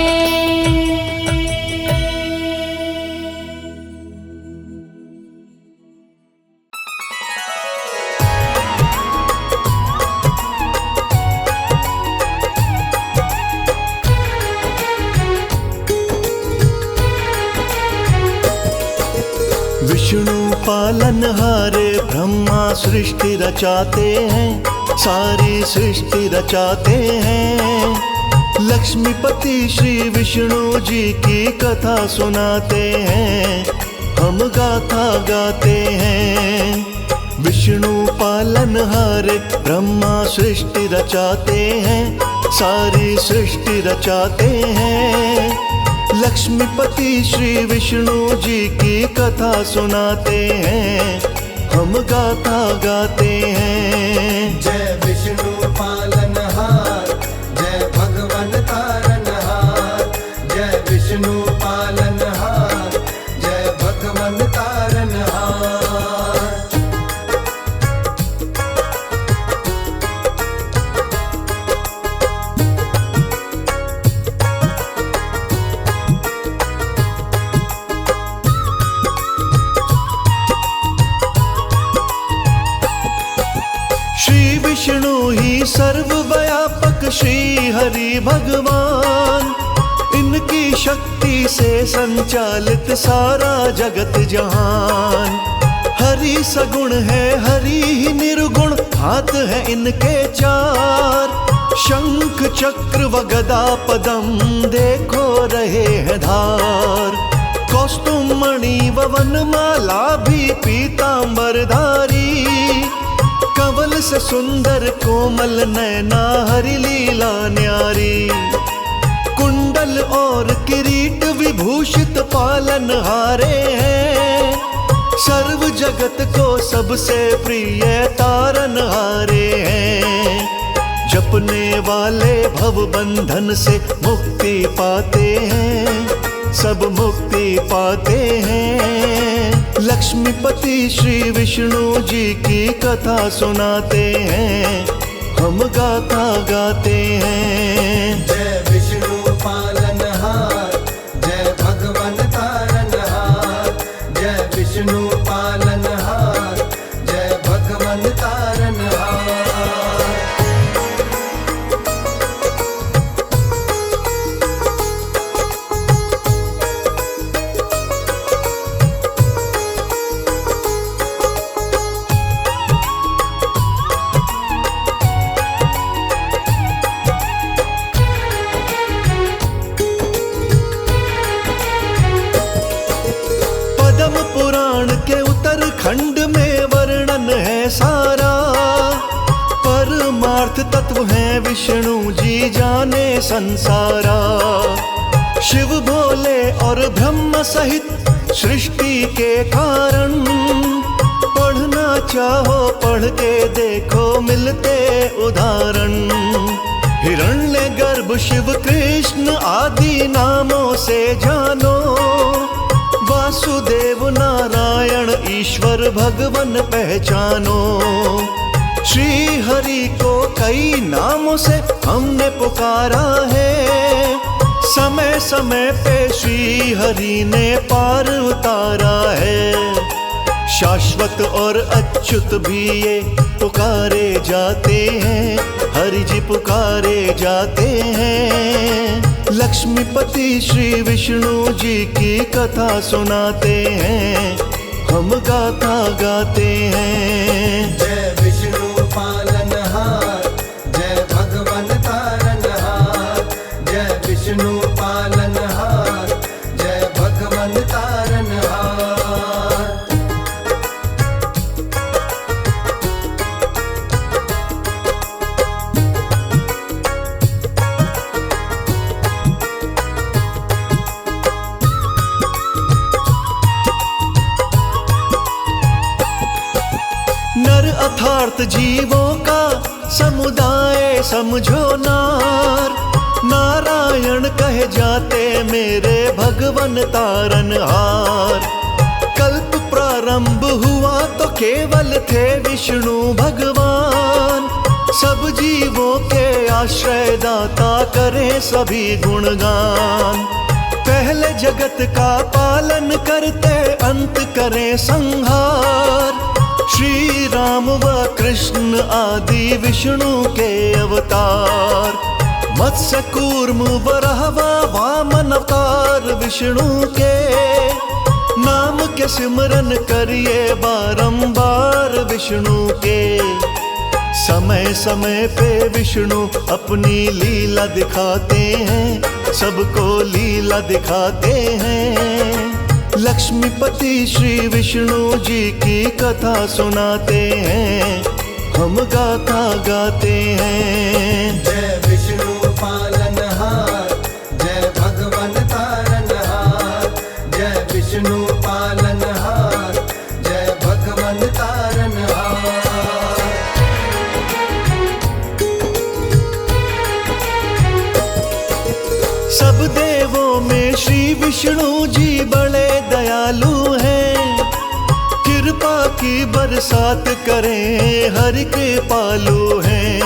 विष्णु पालनहारे ब्रह्मा सृष्टि रचाते हैं, सारी सृष्टि रचाते हैं। लक्ष्मीपति श्री विष्णु जी की कथा सुनाते हैं, हम गाथा गाते हैं। विष्णु पालनहारे ब्रह्मा सृष्टि रचाते हैं, सारी सृष्टि रचाते हैं। लक्ष्मीपति श्री विष्णु जी की कथा सुनाते हैं, हम गाथा गाते हैं। जय विष्णु पालनहार, जय भगवन तारनहार। जय विष्णु पालनहार, जय भगवन तारनहार। विष्णु ही सर्वव्यापक श्री हरि भगवान, इनकी शक्ति से संचालित सारा जगत जहान। हरि सगुण है हरि ही निर्गुण, हाथ है इनके चार। शंख चक्र व गदा पदम देखो रहे हैं धार। कौस्तुम मणि व वनमाला भी पीतांबरधारी, कवल से सुंदर कोमल नैना हरि लीला न्यारी। कुंडल और किरीट विभूषित पालनहारे हैं, सर्व जगत को सबसे प्रिय तारनहारे हैं। जपने वाले भव बंधन से मुक्ति पाते हैं, सब मुक्ति पाते हैं। लक्ष्मीपति श्री विष्णु जी की कथा सुनाते हैं, हम गाथा गाते हैं। जय विष्णु पालनहार, जय भगवन तारनहार। जय विष्णु पालनहार, जय भगवन तारनहार। खंड में वर्णन है सारा, परमार्थ तत्व है विष्णु जी जाने संसारा। शिव भोले और ब्रह्म सहित सृष्टि के कारण, पढ़ना चाहो पढ़ के देखो मिलते उदाहरण। हिरण्यगर्भ शिव कृष्ण आदि नामों से जानो, वासुदेव नारायण ईश्वर भगवन पहचानो। श्री हरि को कई नामों से हमने पुकारा है, समय समय पे श्री हरि ने पार उतारा है। शाश्वत और अच्युत भी ये पुकारे जाते हैं, हरि जी पुकारे जाते हैं। लक्ष्मीपति श्री विष्णु जी की कथा सुनाते हैं, हम गाथा गाते हैं। जय विष्णु पालनहार, जय भगवन तारनहार। जय विष्णु पालनहार, जय भगवन तारनहार। नर अर्थात जीवों का समुदाय समझो नार, नारायण कहे जाते मेरे भगवन तारनहार। कल्प प्रारंभ हुआ तो केवल थे विष्णु भगवान, सब जीवों के आश्रय दाता करें सभी गुणगान। पहले जगत का पालन करते अंत करें संहार, श्री राम व कृष्ण आदि विष्णु के अवतार। मत्स्य कूर्म वराह वामन अवतार विष्णु के, नाम के सिमरन करिए बारंबार विष्णु के। समय समय पे विष्णु अपनी लीला दिखाते हैं, सबको लीला दिखाते हैं। लक्ष्मीपति श्री विष्णु जी की कथा सुनाते हैं, हम गाथा गाते हैं। जय विष्णु पालनहार, जय भगवन तारनहार। जय विष्णु पालनहार, जय भगवन तारनहार। सब देवों में श्री विष्णु जी बड़े दयालु हैं, कृपा की बरसात करें हरि के पालू हैं।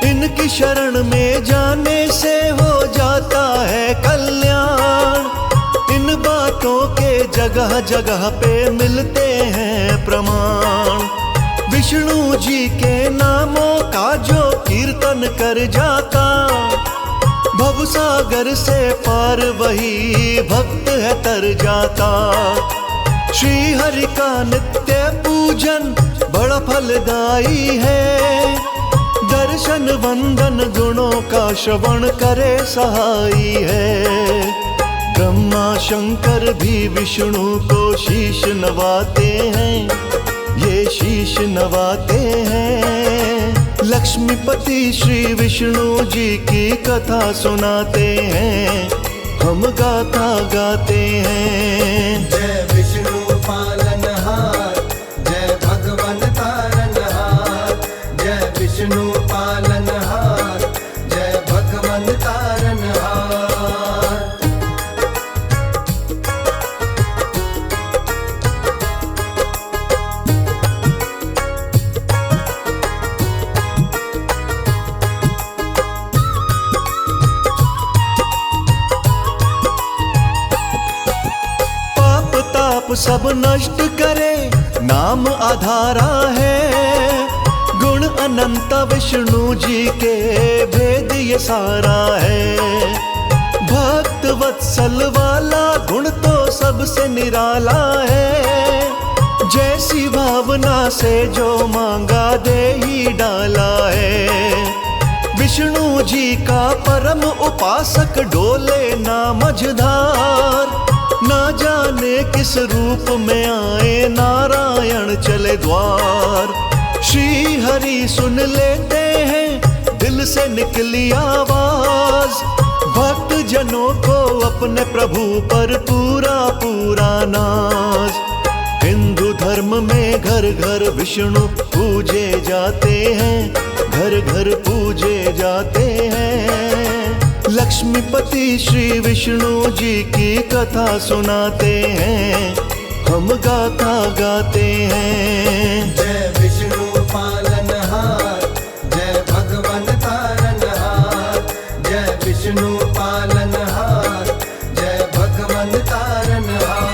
इनकी शरण में जाने से हो जाता है कल्याण, इन बातों के जगह जगह पे मिलते हैं प्रमाण। विष्णु जी के नामों का जो कीर्तन कर जाता, भवसागर से पार वही भक्त है तर जाता। श्री हरि का नित्य पूजन बड़ा फलदायी है, दर्शन वंदन गुणों का श्रवण करे सहाई है। ब्रह्मा शंकर भी विष्णु को शीश नवाते हैं, ये शीश नवाते हैं। लक्ष्मीपति श्री विष्णु जी की कथा सुनाते हैं, हम गाथा गाते हैं। जय विष्णु पालनहार, जय भगवन तारनहार। जय विष्णु पालनहार, जय भगवन तारनहार। सब नष्ट करे नाम आधारा है, गुण अनंत विष्णु जी के भेद ये सारा है। भक्त वत्सल वाला गुण तो सबसे निराला है, जैसी भावना से जो मांगा दे ही डाला है। विष्णु जी का परम उपासक डोले ना मझधार, ना जाने किस रूप में आए नारायण चले द्वार। श्री हरि सुन लेते हैं दिल से निकली आवाज, भक्त जनों को अपने प्रभु पर पूरा पूरा नाज। हिंदू धर्म में घर घर विष्णु पूजे जाते हैं, घर घर पूजे जाते हैं। लक्ष्मीपति श्री विष्णु जी की कथा सुनाते हैं, हम गाथा गाते हैं। जय विष्णु पालनहार, जय भगवन तारनहार, जय विष्णु पालनहार, जय भगवन तारनहार।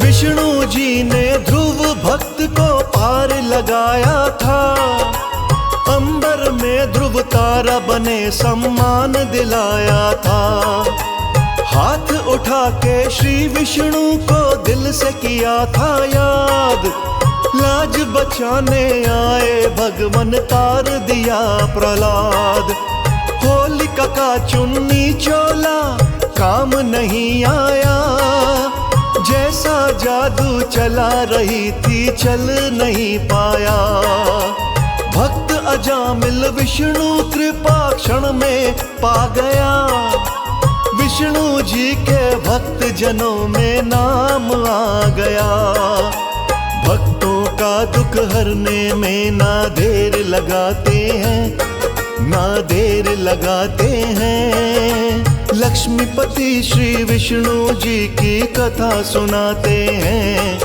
विष्णु जी ने ध्रुव भक्त को पार लगाया था, अंबर में ध्रुव तारा बने सम्मान दिलाया था। हाथ उठा के श्री विष्णु को दिल से किया था याद, लाज बचाने आए भगवन तार दिया प्रहलाद। होलिका का चुन्नी चोला काम नहीं आया, जैसा जादू चला रही थी चल नहीं पाया। भक्त अजामिल विष्णु कृपा क्षण में पा गया, विष्णु जी के भक्त जनों में नाम आ गया। भक्तों का दुख हरने में ना देर लगाते हैं, ना देर लगाते हैं। लक्ष्मीपति श्री विष्णु जी की कथा सुनाते हैं,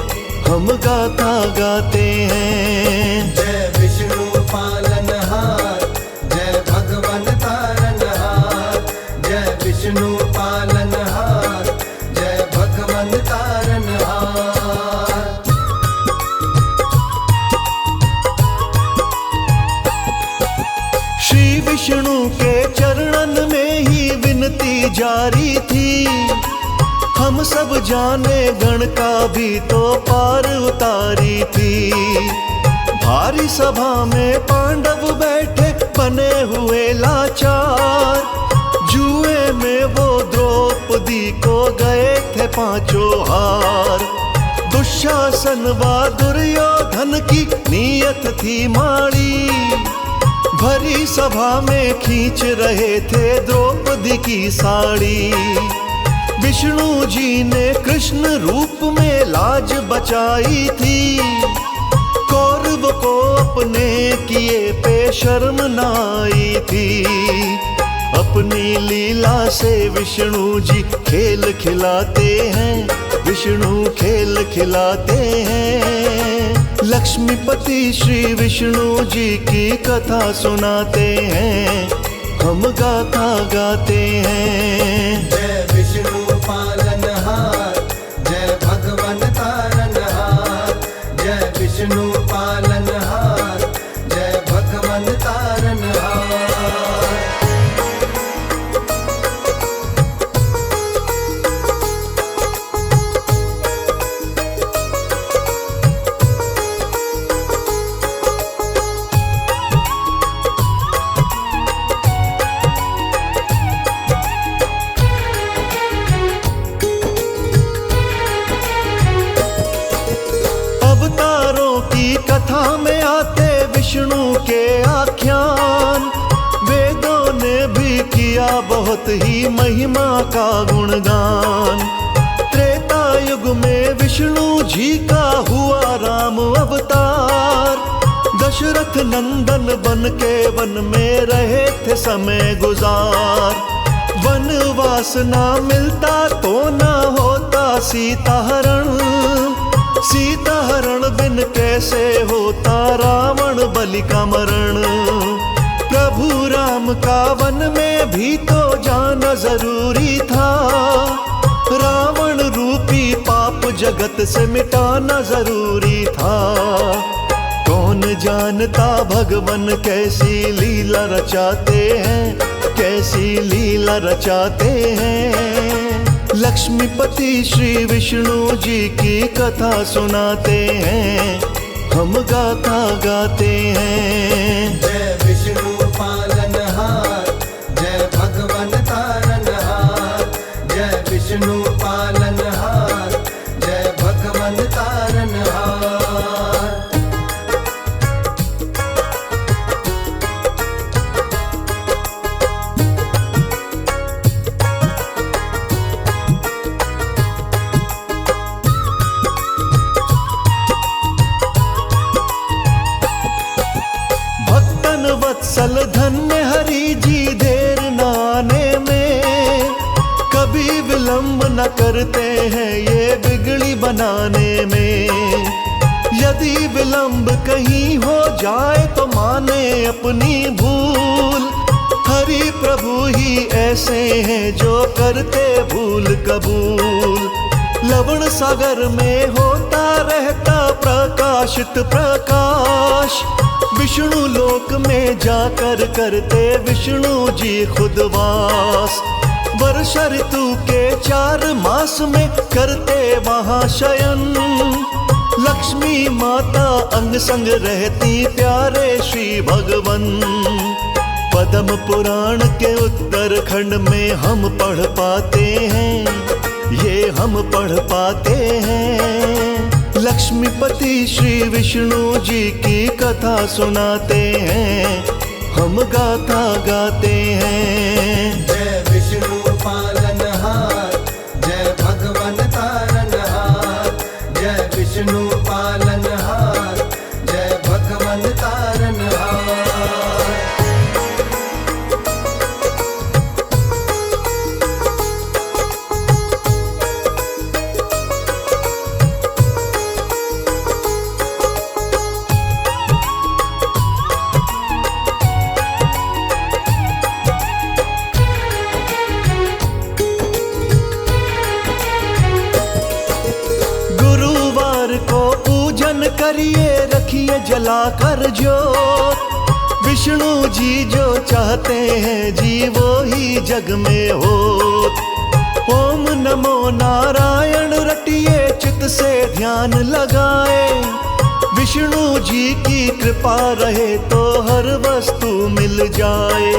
हम गाथा गाते हैं। जय विष्णु पालनहार, जय भगवन तारनहार, जय विष्णु पालनहार, जय भगवन तारनहार। श्री विष्णु के चरणन में ही विनती जारी थी, हम सब जाने गण का भी तो पार उतारी थी। भारी सभा में पांडव बैठे बने हुए लाचार, जुए में वो द्रौपदी को गए थे पांचों हार। दुशासन व दुर्योधन की नीयत थी माड़ी, भरी सभा में खींच रहे थे द्रौपदी की साड़ी। विष्णु जी ने कृष्ण रूप में लाज बचाई थी, कौरव को अपने किए पे शर्म न आई थी। अपनी लीला से विष्णु जी खेल खिलाते हैं, विष्णु खेल खिलाते हैं। लक्ष्मीपति श्री विष्णु जी की कथा सुनाते हैं, हम गाथा गाते हैं। जय विष्णु पालनहार, जय भगवन तारनहार, जय विष्णु पालनहार, जय भगवन तारनहार। कथा में आते विष्णु के आख्यान, वेदों ने भी किया बहुत ही महिमा का गुणगान। त्रेता युग में विष्णु जी का हुआ राम अवतार, दशरथ नंदन बन के वन में रहे थे समय गुजार। वनवास ना मिलता तो ना होता सीता हरण, सीता हरण बिन कैसे होता रावण बलि का मरण। प्रभु राम का वन में भी तो जाना जरूरी था, रावण रूपी पाप जगत से मिटाना जरूरी था। कौन जानता भगवन कैसी लीला रचाते हैं, कैसी लीला रचाते हैं। लक्ष्मीपति श्री विष्णु जी की कथा सुनाते हैं, हम गाथा गाते हैं। जय विष्णु पालनहार, वत्सल धन्य हरि जी देर न आने में, कभी विलंब न करते हैं ये बिगड़ी बनाने में। यदि विलंब कहीं हो जाए तो माने अपनी भूल, हरि प्रभु ही ऐसे हैं जो करते भूल कबूल। लवण सागर में होता रहता प्रकाशित प्रकाश, विष्णु लोक में जाकर करते विष्णु जी खुद वास। वर्षा ऋतु के 4 मास में करते महाशयन, लक्ष्मी माता अंग संग रहती प्यारे श्री भगवन। पद्म पुराण के उत्तरखंड में हम पढ़ पाते हैं, ये हम पढ़ पाते हैं। लक्ष्मीपति श्री विष्णु जी की कथा सुनाते हैं, हम गाथा गाते हैं। जय विष्णु पालनहार, जय भगवन तारनहार। जय विष्णु पालनहार, जय भगवन तारनहार। करिए रखिए जलाकर ज्योत, विष्णु जी जो चाहते हैं जी वो ही जग में हो। ओम नमो नारायण रटिए चित से ध्यान लगाए, विष्णु जी की कृपा रहे तो हर वस्तु मिल जाए।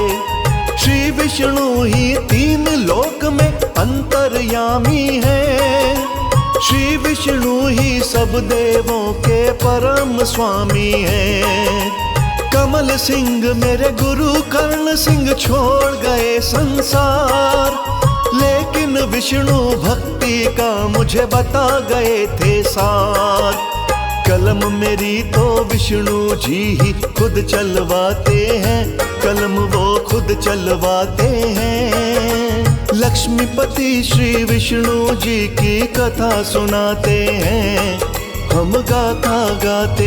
श्री विष्णु ही 3 लोक में अंतर्यामी है, श्री विष्णु ही सब देवों के परम स्वामी हैं। कमल सिंह मेरे गुरु कर्ण सिंह छोड़ गए संसार, लेकिन विष्णु भक्ति का मुझे बता गए थे सार। कलम मेरी तो विष्णु जी ही खुद चलवाते हैं, कलम वो खुद चलवाते हैं। लक्ष्मीपति श्री विष्णु जी की कथा सुनाते हैं, हम गाथा गाते